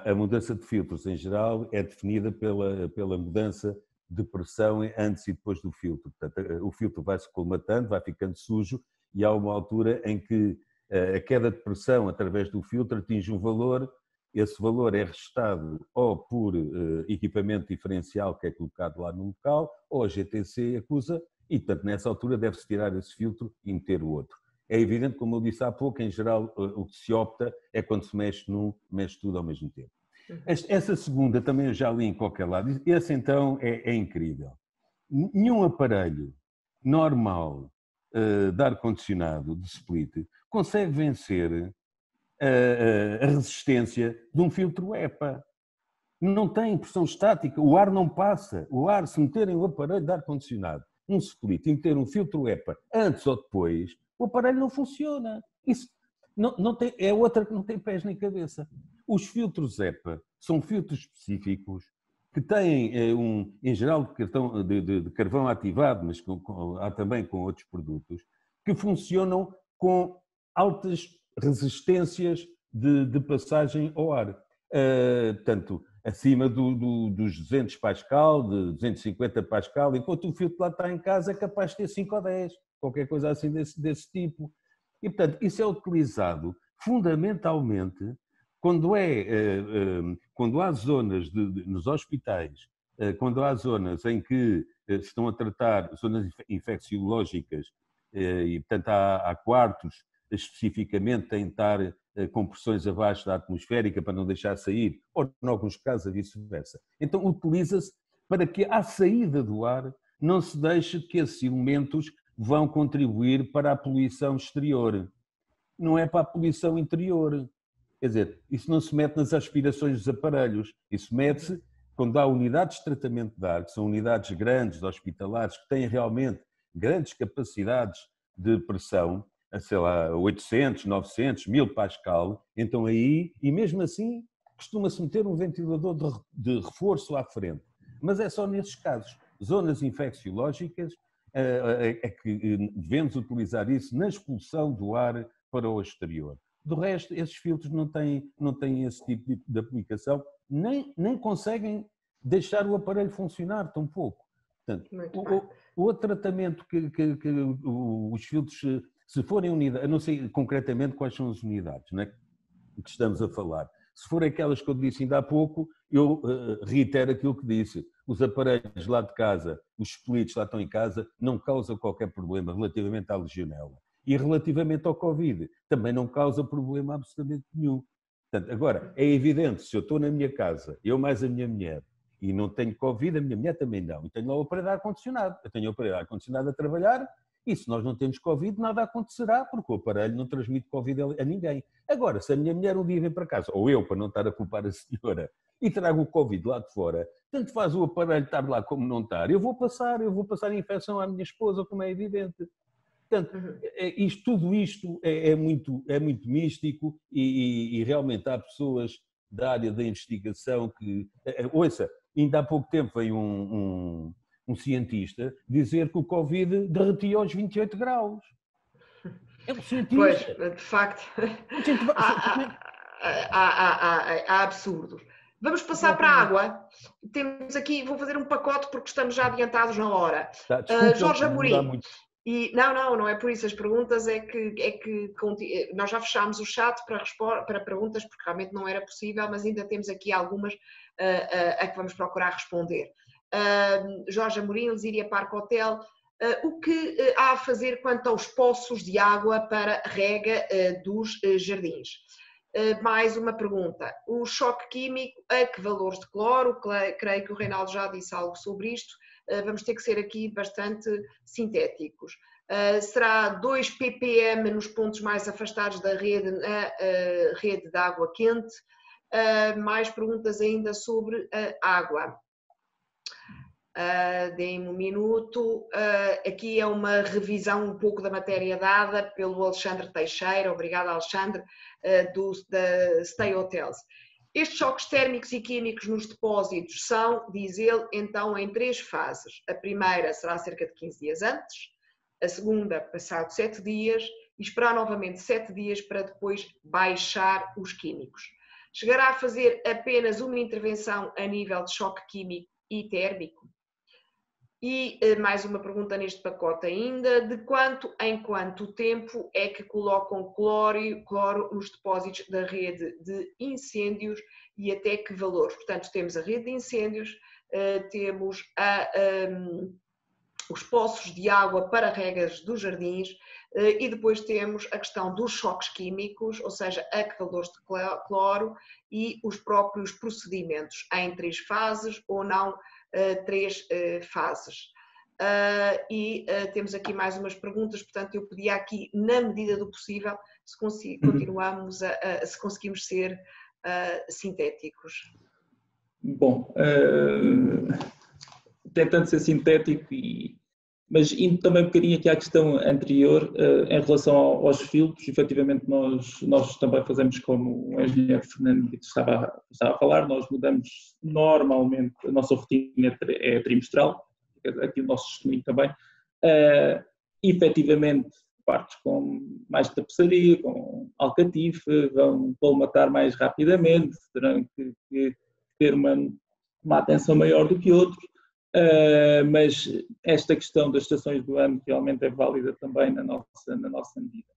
a mudança de filtros em geral é definida pela mudança de pressão antes e depois do filtro. Portanto, o filtro vai-se colmatando, vai ficando sujo e há uma altura em que a queda de pressão através do filtro atinge um valor. Esse valor é registado ou por equipamento diferencial que é colocado lá no local, ou a GTC acusa, e portanto nessa altura deve-se tirar esse filtro e meter o outro. É evidente, como eu disse há pouco, em geral o que se opta é quando se mexe mexe tudo ao mesmo tempo. Essa segunda também eu já li em qualquer lado, esse então é incrível. Nenhum aparelho normal de ar-condicionado, de split, consegue vencer a resistência de um filtro EPA. Não tem pressão estática, o ar não passa. O ar, se meterem o aparelho de ar-condicionado, um split, e meter um filtro EPA antes ou depois, o aparelho não funciona. Isso não tem, é outra que não tem pés nem cabeça. Os filtros EPA são filtros específicos que têm, em geral, de carvão ativado, mas há também com outros produtos, que funcionam com altas resistências de passagem ao ar. Portanto, acima dos 200 Pascal, de 250 Pascal, enquanto o filtro lá está em casa é capaz de ter 5 ou 10, qualquer coisa assim desse tipo. E, portanto, isso é utilizado fundamentalmente quando há zonas nos hospitais, quando há zonas em que se estão a tratar zonas infecciológicas e, portanto, há quartos especificamente têm de estar com pressões abaixo da atmosférica para não deixar sair, ou em alguns casos a vice-versa. Então utiliza-se para que à saída do ar não se deixe que esses elementos vão contribuir para a poluição exterior. Não é para a poluição interior. Quer dizer, isso não se mete nas aspirações dos aparelhos, isso mete-se quando há unidades de tratamento de ar, que são unidades grandes, hospitalares, que têm realmente grandes capacidades de pressão, sei lá, 800, 900, 1000 Pascal, então aí, e mesmo assim, costuma-se meter um ventilador de reforço à frente. Mas é só nesses casos. Zonas infecciológicas é que devemos utilizar isso na expulsão do ar para o exterior. Do resto, esses filtros não têm esse tipo de aplicação, nem conseguem deixar o aparelho funcionar tão pouco. Portanto, o outro tratamento que os filtros, se forem unidades, eu não sei concretamente quais são as unidades, né, que estamos a falar. Se forem aquelas que eu disse ainda há pouco, eu reitero aquilo que disse. Os aparelhos lá de casa, os splits lá estão em casa, não causam qualquer problema relativamente à legionela. E relativamente ao Covid, também não causa problema absolutamente nenhum. Portanto, agora, é evidente, se eu estou na minha casa, eu mais a minha mulher, e não tenho Covid, a minha mulher também não, e tenho lá o aparelho de ar-condicionado. Eu tenho o aparelho de ar-condicionado a trabalhar, e se nós não temos Covid, nada acontecerá, porque o aparelho não transmite Covid a ninguém. Agora, se a minha mulher um dia vem para casa, ou eu, para não estar a culpar a senhora, e trago o Covid lá de fora, tanto faz o aparelho estar lá como não estar, eu vou passar a infecção à minha esposa, como é evidente. Portanto, tudo isto é muito místico e realmente há pessoas da área da investigação que... Ouça, ainda há pouco tempo veio um cientista dizer que o Covid derretia aos 28 graus. É um cientista. Pois, de facto, há absurdos. Vamos passar para a água. Temos aqui, vou fazer um pacote porque estamos já adiantados na hora. Desculpa, Jorge Amorim. E não é por isso. As perguntas é que nós já fechámos o chat para perguntas porque realmente não era possível, mas ainda temos aqui algumas a que vamos procurar responder. Jorge Amorim, Lesíria Parque Hotel. O que há a fazer quanto aos poços de água para rega dos jardins? Mais uma pergunta. O choque químico, a que valores de cloro? Creio que o Reinaldo já disse algo sobre isto. Vamos ter que ser aqui bastante sintéticos. Será 2 ppm nos pontos mais afastados da rede, na rede de água quente? Mais perguntas ainda sobre a água. Deem-me um minuto. Aqui é uma revisão um pouco da matéria dada pelo Alexandre Teixeira, obrigada Alexandre, da Stay Hotels. Estes choques térmicos e químicos nos depósitos são, diz ele, então em 3 fases. A primeira será cerca de 15 dias antes, a segunda passado 7 dias e esperar novamente 7 dias para depois baixar os químicos. Chegará a fazer apenas uma intervenção a nível de choque químico e térmico? E mais uma pergunta neste pacote ainda, de quanto em quanto tempo é que colocam cloro nos depósitos da rede de incêndios e até que valores? Portanto, temos a rede de incêndios, temos os poços de água para regas dos jardins e depois temos a questão dos choques químicos, ou seja, a que valores de cloro e os próprios procedimentos em 3 fases ou não 3 fases. Temos aqui mais umas perguntas, portanto eu pedia aqui, na medida do possível, se continuamos se conseguimos ser sintéticos. Bom, tentando ser sintético, mas indo também um bocadinho aqui à questão anterior, em relação aos filtros, efetivamente nós também fazemos como o engenheiro Fernando estava a falar, nós mudamos normalmente, a nossa rotina é trimestral, aqui o nosso testemunho também, efetivamente partes com mais tapeçaria, com alcatife, vão colmatar mais rapidamente, terão que ter uma atenção maior do que outros. Mas esta questão das estações do ano realmente é válida também na nossa medida.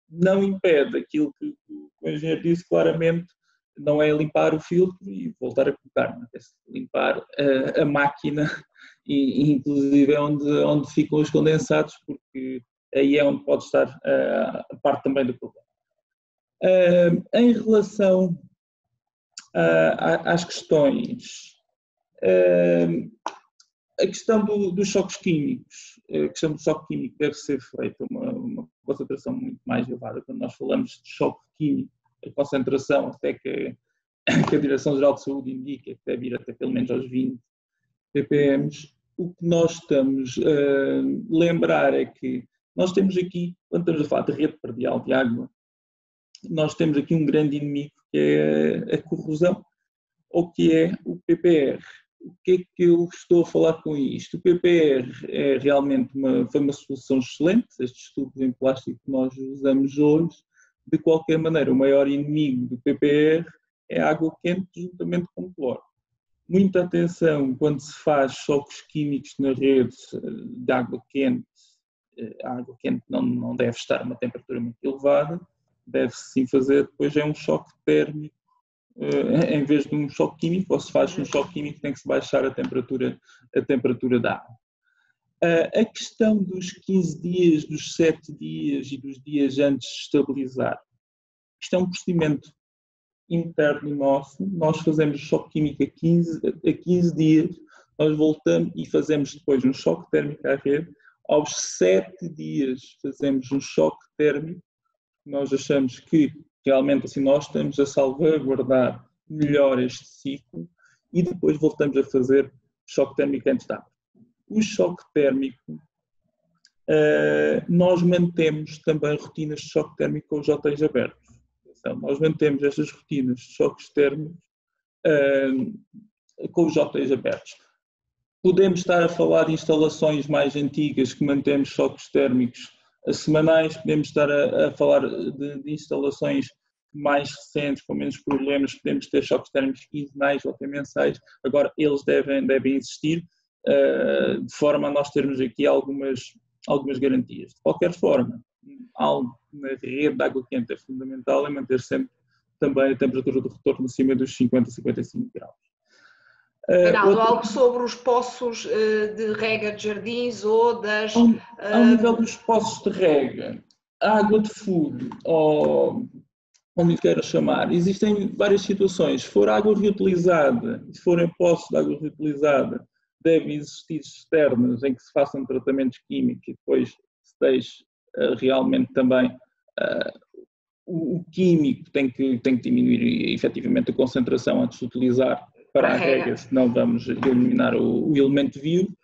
Não impede aquilo que o engenheiro disse claramente, não é limpar o filtro e voltar a colocar, mas é limpar a máquina e inclusive é onde ficam os condensados, porque aí é onde pode estar a parte também do problema. Em relação às questões... A questão dos choques químicos, a questão do choque químico deve ser feita uma concentração muito mais elevada. Quando nós falamos de choque químico, a concentração até que a Direção-Geral de Saúde indica que deve ir até pelo menos aos 20 ppm, o que nós estamos a lembrar é que nós temos aqui, quando estamos a falar de rede perdial de água, nós temos aqui um grande inimigo que é a corrosão, ou que é o PPR. O que é que eu estou a falar com isto? O PPR é realmente foi uma solução excelente, estes tubos em plástico que nós usamos hoje. De qualquer maneira, o maior inimigo do PPR é a água quente juntamente com cloro. Muita atenção quando se faz choques químicos na rede de água quente. A água quente não deve estar a uma temperatura muito elevada, deve-se sim fazer, depois é um choque térmico. Em vez de um choque químico, ou se faz um choque químico, tem que se baixar a temperatura da água. A questão dos 15 dias, dos 7 dias e dos dias antes de estabilizar, isto é um procedimento interno nosso, nós fazemos choque químico a 15 dias, nós voltamos e fazemos depois um choque térmico à rede, aos 7 dias fazemos um choque térmico, nós achamos que realmente assim nós estamos a salvaguardar melhor este ciclo e depois voltamos a fazer choque térmico antes da água. O choque térmico nós mantemos também rotinas de choque térmico com os hotéis abertos. Então, nós mantemos estas rotinas de choques térmicos com os hotéis abertos. Podemos estar a falar de instalações mais antigas que mantemos choques térmicos semanais, podemos estar a falar de instalações mais recentes, com menos problemas, podemos ter choques térmicos quinzenais ou até mensais. Agora, eles devem existir, de forma a nós termos aqui algumas garantias. De qualquer forma, algo na rede de água quente é fundamental, é manter sempre também a temperatura do retorno acima dos 50 a 55 graus. Reinaldo, algo sobre os poços de rega de jardins ou das... Ao nível dos poços de rega, a água de furo, ou como lhe queira chamar, existem várias situações. Se for água reutilizada, se forem poços de água reutilizada, devem existir cisternas em que se façam tratamentos químicos e depois se deixe realmente também o químico tem que diminuir efetivamente a concentração antes de utilizar para a rega, senão vamos eliminar o elemento vivo.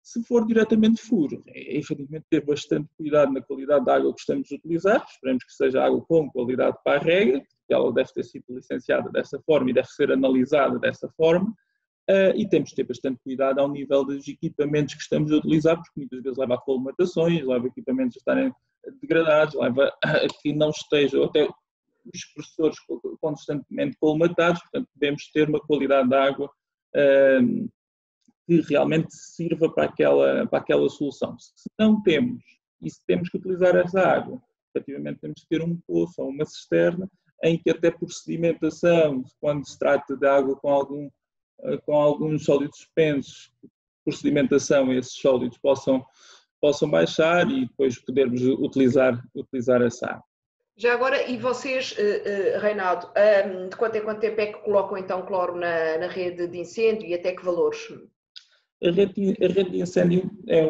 Se for diretamente furo, é efetivamente ter bastante cuidado na qualidade da água que estamos a utilizar, esperemos que seja água com qualidade para a rega, porque ela deve ter sido licenciada dessa forma e deve ser analisada dessa forma, e temos de ter bastante cuidado ao nível dos equipamentos que estamos a utilizar, porque muitas vezes leva a colmatações, leva equipamentos a estarem degradados, leva a que não estejam, até os professores constantemente colmatados, portanto devemos ter uma qualidade de água que realmente sirva para aquela solução. Se não temos, e se temos que utilizar essa água, efetivamente temos que ter um poço ou uma cisterna em que até por sedimentação, quando se trata de água com alguns sólidos suspensos, por sedimentação esses sólidos possam baixar e depois podermos utilizar essa água. Já agora, e vocês, Reinaldo, de quanto em quanto tempo é que colocam então cloro na rede de incêndio e até que valores? A rede de incêndio é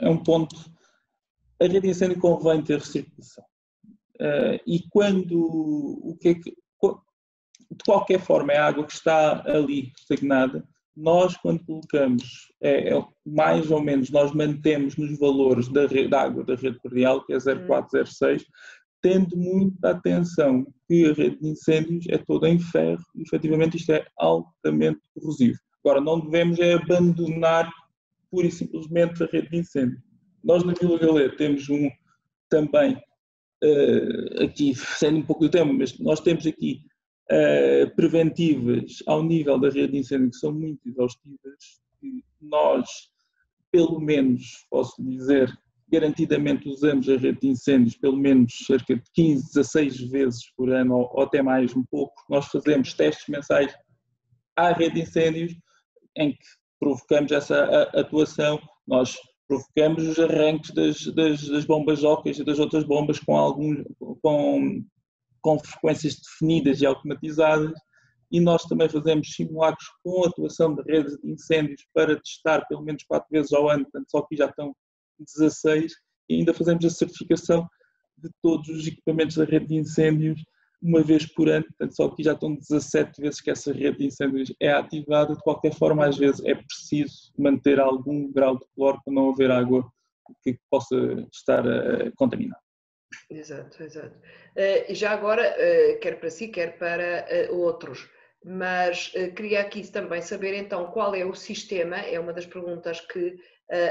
um ponto. A rede de incêndio convém ter recirculação. E de qualquer forma, é a água que está ali estagnada. Nós, quando colocamos, mais ou menos, nós mantemos nos valores da água da rede predial, que é 0,406, tendo muita atenção que a rede de incêndios é toda em ferro e, efetivamente, isto é altamente corrosivo. Agora, não devemos abandonar pura e simplesmente a rede de incêndio. Nós, na Vila Galé, temos também, aqui, sendo um pouco do tema, mas nós temos aqui preventivas ao nível da rede de incêndio que são muito exaustivas, que nós, pelo menos, posso dizer, garantidamente usamos a rede de incêndios pelo menos cerca de 15, 16 vezes por ano ou até mais um pouco. Nós fazemos testes mensais à rede de incêndios em que provocamos essa atuação, nós provocamos os arranques das bombas óqueas e das outras bombas com frequências definidas e automatizadas, e nós também fazemos simulacros com a atuação de redes de incêndios para testar pelo menos 4 vezes ao ano, portanto só aqui já estão 16, e ainda fazemos a certificação de todos os equipamentos da rede de incêndios uma vez por ano, portanto só aqui já estão 17 vezes que essa rede de incêndios é ativada. De qualquer forma, às vezes é preciso manter algum grau de cloro para não haver água que possa estar contaminada. Exato. E já agora, quer para si, quer para outros, mas queria aqui também saber então qual é o sistema, é uma das perguntas que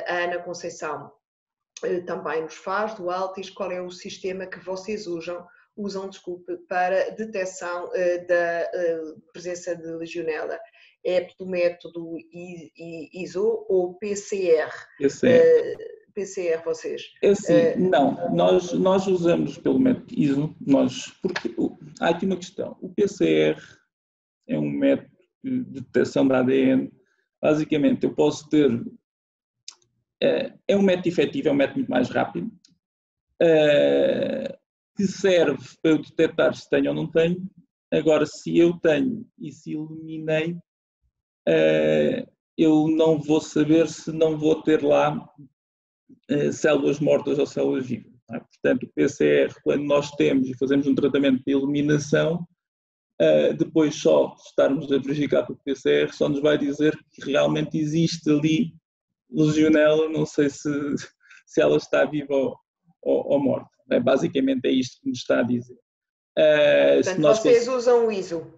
a Ana Conceição também nos faz, do Altis, qual é o sistema que vocês usam para detecção da presença de legionela? É pelo método ISO ou PCR? PCR vocês? Não, nós usamos pelo método ISO, porque há aqui uma questão. O PCR é um método de detecção da ADN. Basicamente, eu posso ter... É um método efetivo, é um método muito mais rápido, que serve para eu detectar se tenho ou não tenho. Agora, se eu tenho e se eliminei, eu não vou saber se não vou ter lá células mortas ou células vivas. Não é? Portanto, o PCR, quando nós temos e fazemos um tratamento de eliminação, depois só estarmos a verificar pelo PCR, só nos vai dizer que realmente existe ali legionela, não sei se ela está viva ou morta. Basicamente é isto que nos está a dizer. Portanto, vocês usam o ISO?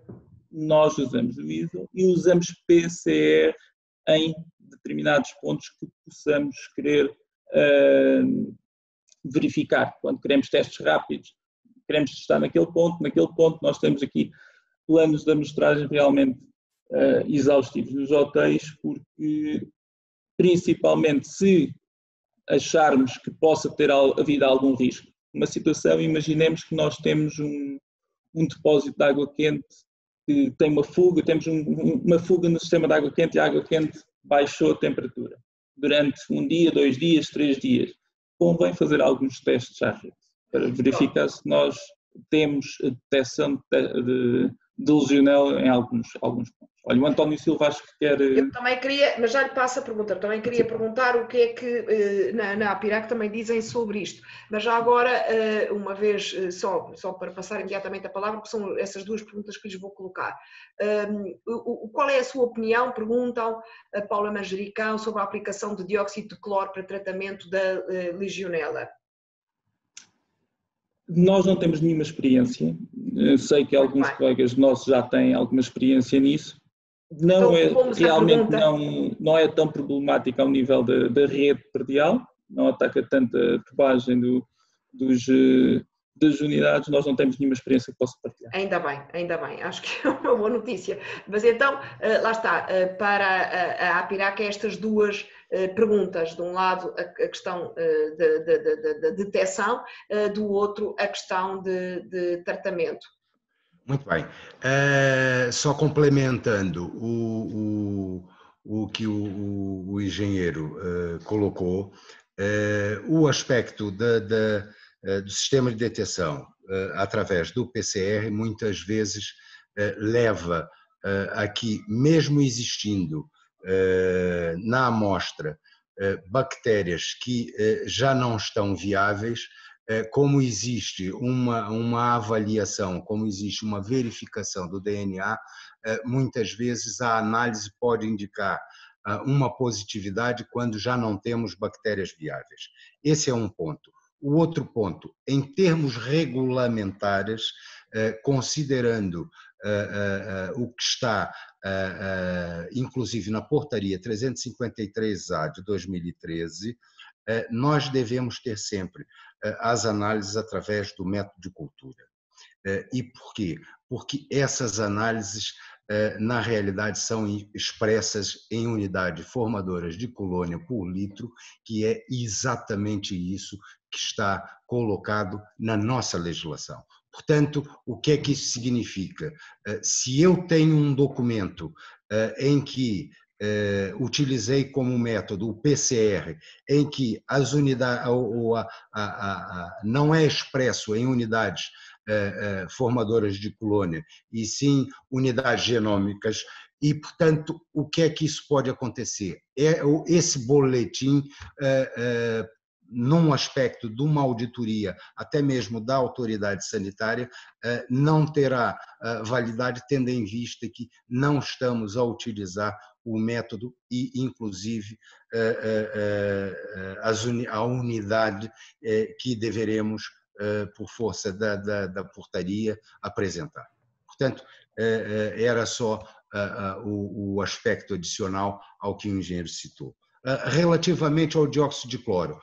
Nós usamos o ISO e usamos PCR em determinados pontos que possamos querer verificar. Quando queremos testes rápidos, queremos testar naquele ponto nós temos aqui planos de amostragem realmente exaustivos nos hotéis, porque principalmente se acharmos que possa ter havido algum risco. Uma situação, imaginemos que nós temos um depósito de água quente que tem uma fuga, temos uma fuga no sistema de água quente e a água quente baixou a temperatura durante 1 dia, 2 dias, 3 dias. Convém fazer alguns testes à rede para verificar se nós temos a detecção de legionela em alguns pontos. Olha, o António Silva acho que quer... Eu também queria, mas já lhe passo a pergunta, eu também queria perguntar o que é que na APIRAC também dizem sobre isto, mas já agora, uma vez, só para passar imediatamente a palavra, porque são essas 2 perguntas que lhes vou colocar. Qual é a sua opinião, perguntam a Paula Manjericão, sobre a aplicação de dióxido de cloro para tratamento da legionela? Nós não temos nenhuma experiência, sei que alguns colegas nossos já têm alguma experiência nisso, não então, realmente não é tão problemático ao nível da rede predial, não ataca tanto a tubagem das unidades, nós não temos nenhuma experiência que possa partilhar. Ainda bem, acho que é uma boa notícia. Mas então, lá está, para a APIRAC estas 2 perguntas, de um lado a questão da detecção, do outro a questão de tratamento. Muito bem. Só complementando o que o engenheiro colocou, o aspecto do sistema de detecção através do PCR muitas vezes leva a que, mesmo existindo na amostra bactérias que já não estão viáveis, como existe uma avaliação, como existe uma verificação do DNA, muitas vezes a análise pode indicar uma positividade quando já não temos bactérias viáveis. Esse é um ponto. O outro ponto, em termos regulamentares, considerando o que está, inclusive na portaria 353A de 2013, nós devemos ter sempre as análises através do método de cultura. E por quê? Porque essas análises, na realidade, são expressas em unidade formadoras de colônia por litro, que é exatamente isso que está colocado na nossa legislação. Portanto, o que é que isso significa? Se eu tenho um documento em que utilizei como método o PCR, em que as unidades, não é expresso em unidades formadoras de colônia, e sim unidades genômicas, e, portanto, o que é que isso pode acontecer? Esse boletim, num aspecto de uma auditoria, até mesmo da autoridade sanitária, não terá validade, tendo em vista que não estamos a utilizar o método e, inclusive, a unidade que deveremos, por força da portaria, apresentar. Portanto, era só o aspecto adicional ao que o engenheiro citou. Relativamente ao dióxido de cloro,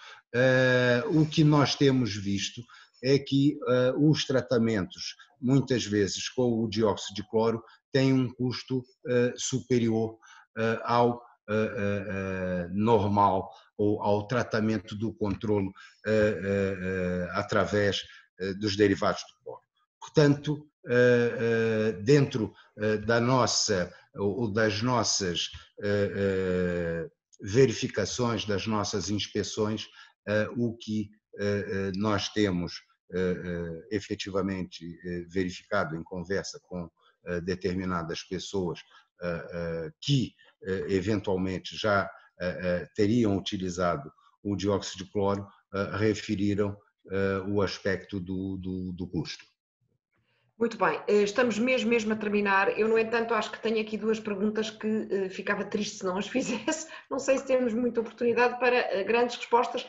o que nós temos visto é que os tratamentos, muitas vezes com o dióxido de cloro, têm um custo superior ao normal ou ao tratamento do controlo através dos derivados do cloro. Portanto, dentro da nossa ou das nossas verificações, das nossas inspeções, o que nós temos efetivamente verificado em conversa com determinadas pessoas que eventualmente já teriam utilizado o dióxido de cloro, referiram o aspecto do custo. Muito bem, estamos mesmo a terminar. Eu, no entanto, acho que tenho aqui duas perguntas que ficava triste se não as fizesse. Não sei se temos muita oportunidade para grandes respostas,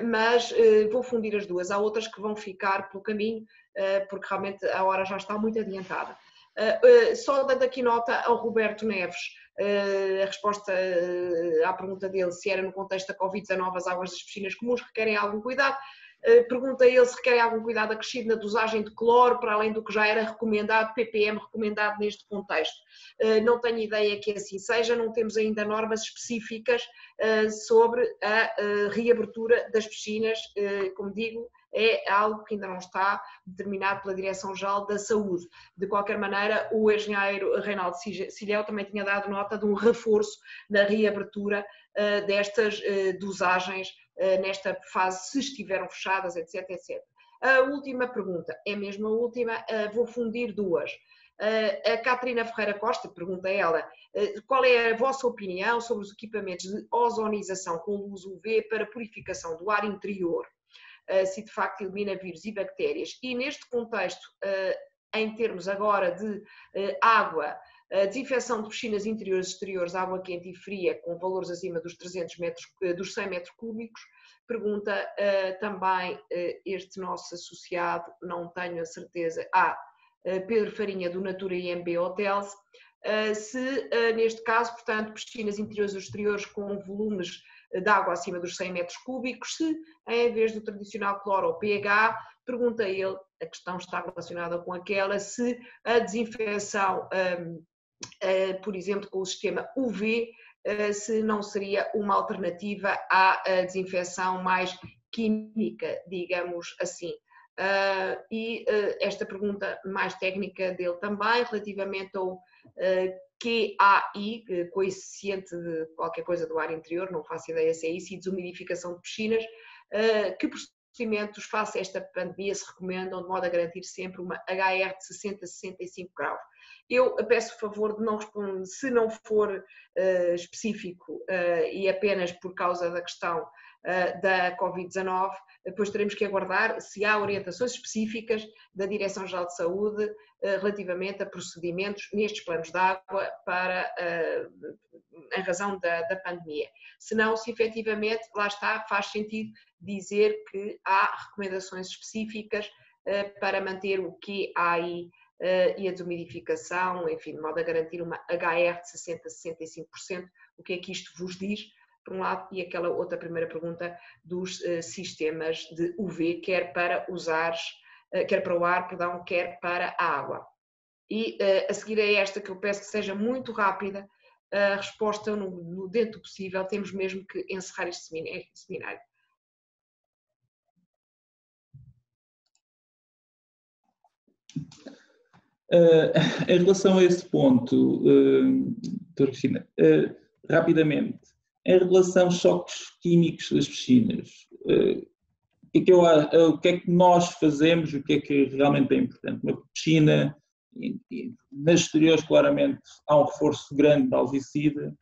mas vou fundir as duas. Há outras que vão ficar pelo caminho, porque realmente a hora já está muito adiantada. Só dando aqui nota ao Roberto Neves, a resposta à pergunta dele, se era no contexto da Covid-19 as águas das piscinas comuns requerem algum cuidado. Pergunta ele se requer algum cuidado acrescido na dosagem de cloro, para além do que já era recomendado, ppm recomendado neste contexto. Não tenho ideia que assim seja, não temos ainda normas específicas sobre a reabertura das piscinas, como digo, é algo que ainda não está determinado pela Direção-Geral da Saúde. De qualquer maneira, o engenheiro Reinaldo Silhéu também tinha dado nota de um reforço na reabertura destas dosagens nesta fase, se estiveram fechadas, etc, etc. A última pergunta, é mesmo a última, vou fundir duas. A Catarina Ferreira Costa, pergunta ela, qual é a vossa opinião sobre os equipamentos de ozonização com luz UV para purificação do ar interior? Se de facto elimina vírus e bactérias. E neste contexto, em termos agora de água, desinfecção de piscinas interiores e exteriores, água quente e fria, com valores acima dos 100 metros cúbicos, pergunta também este nosso associado, não tenho a certeza, Pedro Farinha, do Natura IMB Hotels, se neste caso, portanto, piscinas interiores e exteriores com volumes de água acima dos 100 metros cúbicos, se em vez do tradicional cloro ou pH, pergunta ele, a questão está relacionada com aquela, se a desinfecção, por exemplo, com o sistema UV, se não seria uma alternativa à desinfecção mais química, digamos assim. E esta pergunta mais técnica dele também, relativamente ao QAI, coeficiente de qualquer coisa do ar interior, não faço ideia se é isso, e desumidificação de piscinas, que procedimentos face a esta pandemia se recomendam de modo a garantir sempre uma HR de 60 a 65 graus. Eu peço o favor de não responder, se não for específico e apenas por causa da questão da Covid-19, depois teremos que aguardar se há orientações específicas da Direção-Geral de Saúde relativamente a procedimentos nestes planos de água para, em razão da pandemia. Se não, se efetivamente, lá está, faz sentido dizer que há recomendações específicas para manter o QAI e a desumidificação, enfim, de modo a garantir uma HR de 60% a 65%. O que é que isto vos diz? Por um lado, e aquela outra primeira pergunta dos sistemas de UV, quer para o ar, perdão, quer para a água. E a seguir a esta, que eu peço que seja muito rápida, a resposta no dentro do possível, temos mesmo que encerrar este seminário. Em relação a esse ponto, doutora Cristina, rapidamente, em relação aos choques químicos das piscinas, o que é que nós fazemos, o que é que realmente é importante? Uma piscina, nas exteriores claramente há um reforço grande de algicida,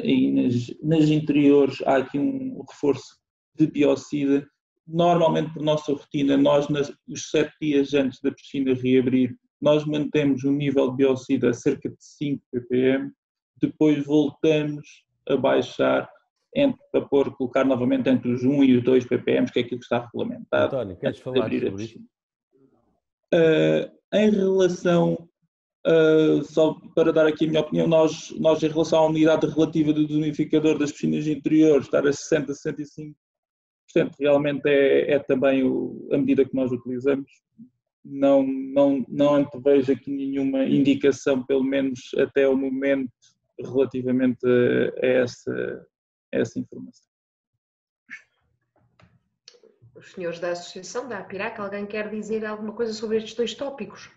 e nas interiores há aqui um reforço de biocida. Normalmente, por nossa rotina, nós os 7 dias antes da piscina reabrir, nós mantemos um nível de biocida a cerca de 5 ppm, depois voltamos a baixar para colocar novamente entre os 1 e os 2 ppm, que é aquilo que está regulamentado. António, queres falar sobre isso? Em relação, só para dar aqui a minha opinião, nós em relação à unidade relativa do desumidificador das piscinas interiores, estar a 60 a 65%, realmente é também a medida que nós utilizamos. Não antevejo aqui nenhuma indicação, pelo menos até o momento, relativamente a essa informação. Os senhores da Associação da APIRAC, alguém quer dizer alguma coisa sobre estes dois tópicos?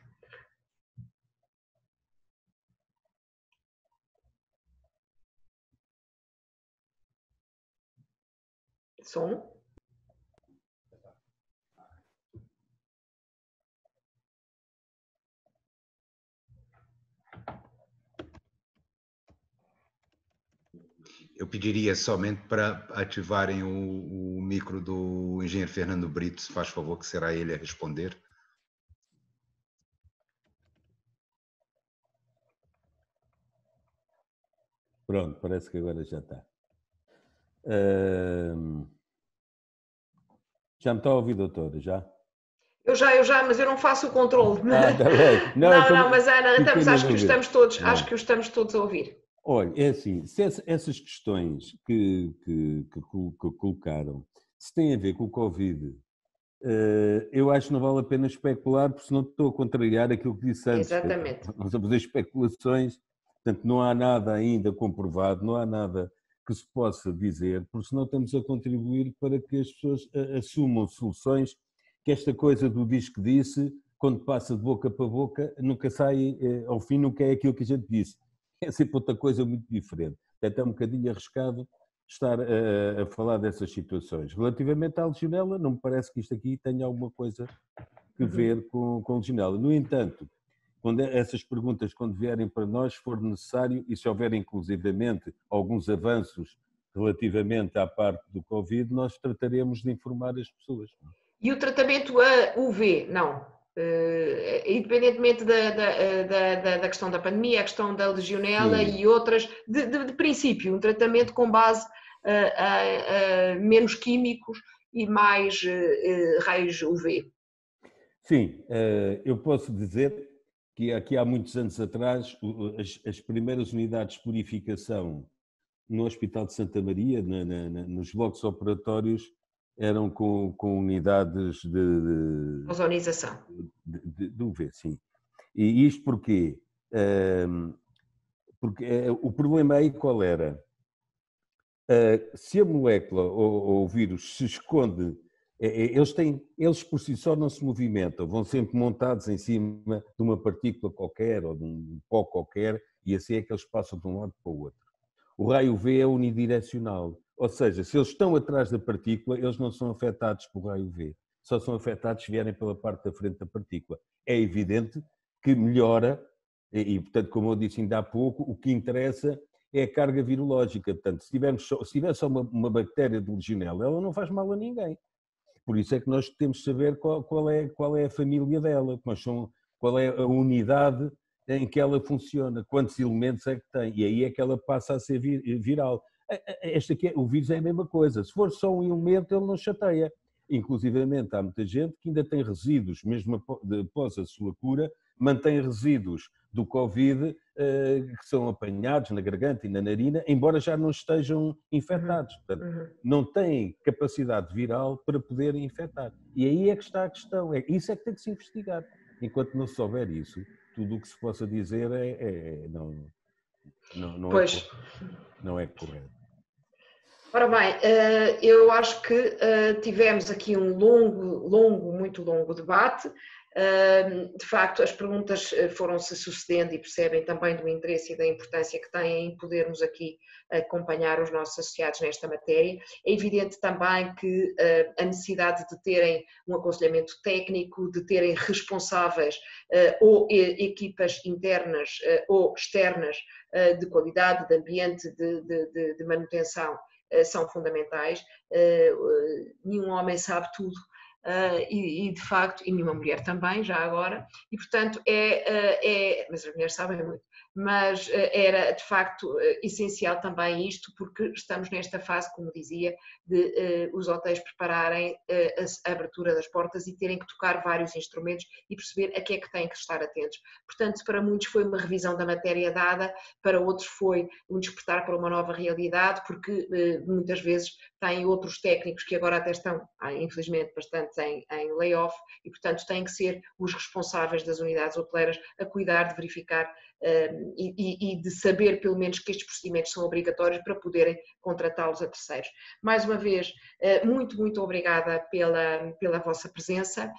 Som? Eu pediria somente para ativarem o micro do engenheiro Fernando Brito, se faz favor, que será ele a responder. Pronto, parece que agora já está. Já me está a ouvir, doutora? Já? Eu já, mas eu não faço o controle. Está bem. Não, mas Ana, acho que Não. estamos todos a ouvir. Olha, é assim, se essas questões que colocaram, se têm a ver com o Covid, eu acho que não vale a pena especular, porque senão estou a contrariar aquilo que disse antes. Exatamente. Vamos a fazer especulações, portanto não há nada ainda comprovado, não há nada que se possa dizer, porque senão estamos a contribuir para que as pessoas assumam soluções, que esta coisa do diz que disse, quando passa de boca para boca, nunca sai, ao fim nunca é aquilo que a gente disse. É sempre outra coisa muito diferente. Portanto, é um bocadinho arriscado estar a falar dessas situações. Relativamente à legionela, não me parece que isto aqui tenha alguma coisa que ver com legionela. No entanto, quando essas perguntas, quando vierem para nós, se for necessário, e se houver inclusivamente alguns avanços relativamente à parte do Covid, nós trataremos de informar as pessoas. E o tratamento a UV, não. Independentemente da questão da pandemia, a questão da legionela Sim. e outras, de princípio, um tratamento com base a menos químicos e mais raios UV. Sim, eu posso dizer que aqui há muitos anos atrás, as primeiras unidades de purificação no Hospital de Santa Maria, nos blocos operatórios, eram com unidades de ozonização. De UV, sim. E isto porquê? Porque o problema aí qual era? Se a molécula ou o vírus se esconde, eles por si só não se movimentam, vão sempre montados em cima de uma partícula qualquer ou de um pó qualquer, e assim é que eles passam de um lado para o outro. O raio UV é unidirecional, ou seja, se eles estão atrás da partícula, eles não são afetados pelo raio UV, só são afetados se vierem pela parte da frente da partícula. É evidente que melhora, e portanto, como eu disse ainda há pouco, o que interessa é a carga virológica. Portanto, se tiver só uma bactéria de legionela, ela não faz mal a ninguém. Por isso é que nós temos de saber qual é a família dela, qual é a unidade em que ela funciona, quantos elementos é que tem, e aí é que ela passa a ser viral. O vírus é a mesma coisa, se for só um elemento ele não chateia. Inclusivamente há muita gente que ainda tem resíduos, mesmo após a sua cura, mantém resíduos do Covid que são apanhados na garganta e na narina, embora já não estejam infectados. Portanto, não têm capacidade viral para poder infectar. E aí é que está a questão. Isso é que tem que se investigar. Enquanto não se souber isso, tudo o que se possa dizer não é correto. Ora bem, eu acho que tivemos aqui um muito longo debate. De facto, as perguntas foram-se sucedendo e percebem também do interesse e da importância que têm em podermos aqui acompanhar os nossos associados nesta matéria. É evidente também que a necessidade de terem um aconselhamento técnico, de terem responsáveis ou equipas internas ou externas de qualidade, de ambiente, de manutenção, são fundamentais. Nenhum homem sabe tudo. E de facto, e nenhuma mulher também, já agora, e portanto mas as mulheres sabem muito, mas era de facto essencial também isto, porque estamos nesta fase, como dizia, de os hotéis prepararem a abertura das portas e terem que tocar vários instrumentos e perceber a que é que têm que estar atentos. Portanto, para muitos foi uma revisão da matéria dada, para outros foi um despertar para uma nova realidade, porque muitas vezes têm outros técnicos que agora até estão, infelizmente, bastante em layoff e, portanto, têm que ser os responsáveis das unidades hoteleiras a cuidar de verificar e de saber, pelo menos, que estes procedimentos são obrigatórios para poderem contratá-los a terceiros. Mais uma vez, muito obrigada pela vossa presença.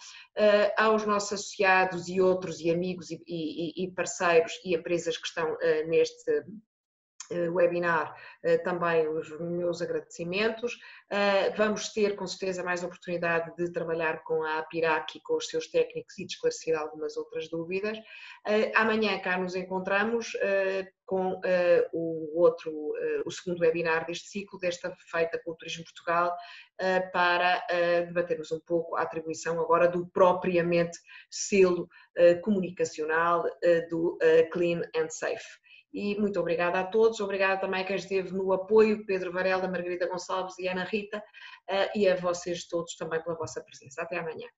Aos nossos associados e outros e amigos e parceiros e empresas que estão neste webinar, também os meus agradecimentos. Vamos ter com certeza mais oportunidade de trabalhar com a APIRAC e com os seus técnicos e de esclarecer algumas outras dúvidas. Amanhã cá nos encontramos com o segundo webinar deste ciclo, desta feita com o Turismo Portugal, para debatermos um pouco a atribuição agora do propriamente selo comunicacional do Clean and Safe. e muito obrigada a todos, obrigada também a quem esteve no apoio, Pedro Varela, Margarida Gonçalves e Ana Rita, e a vocês todos também pela vossa presença. Até amanhã.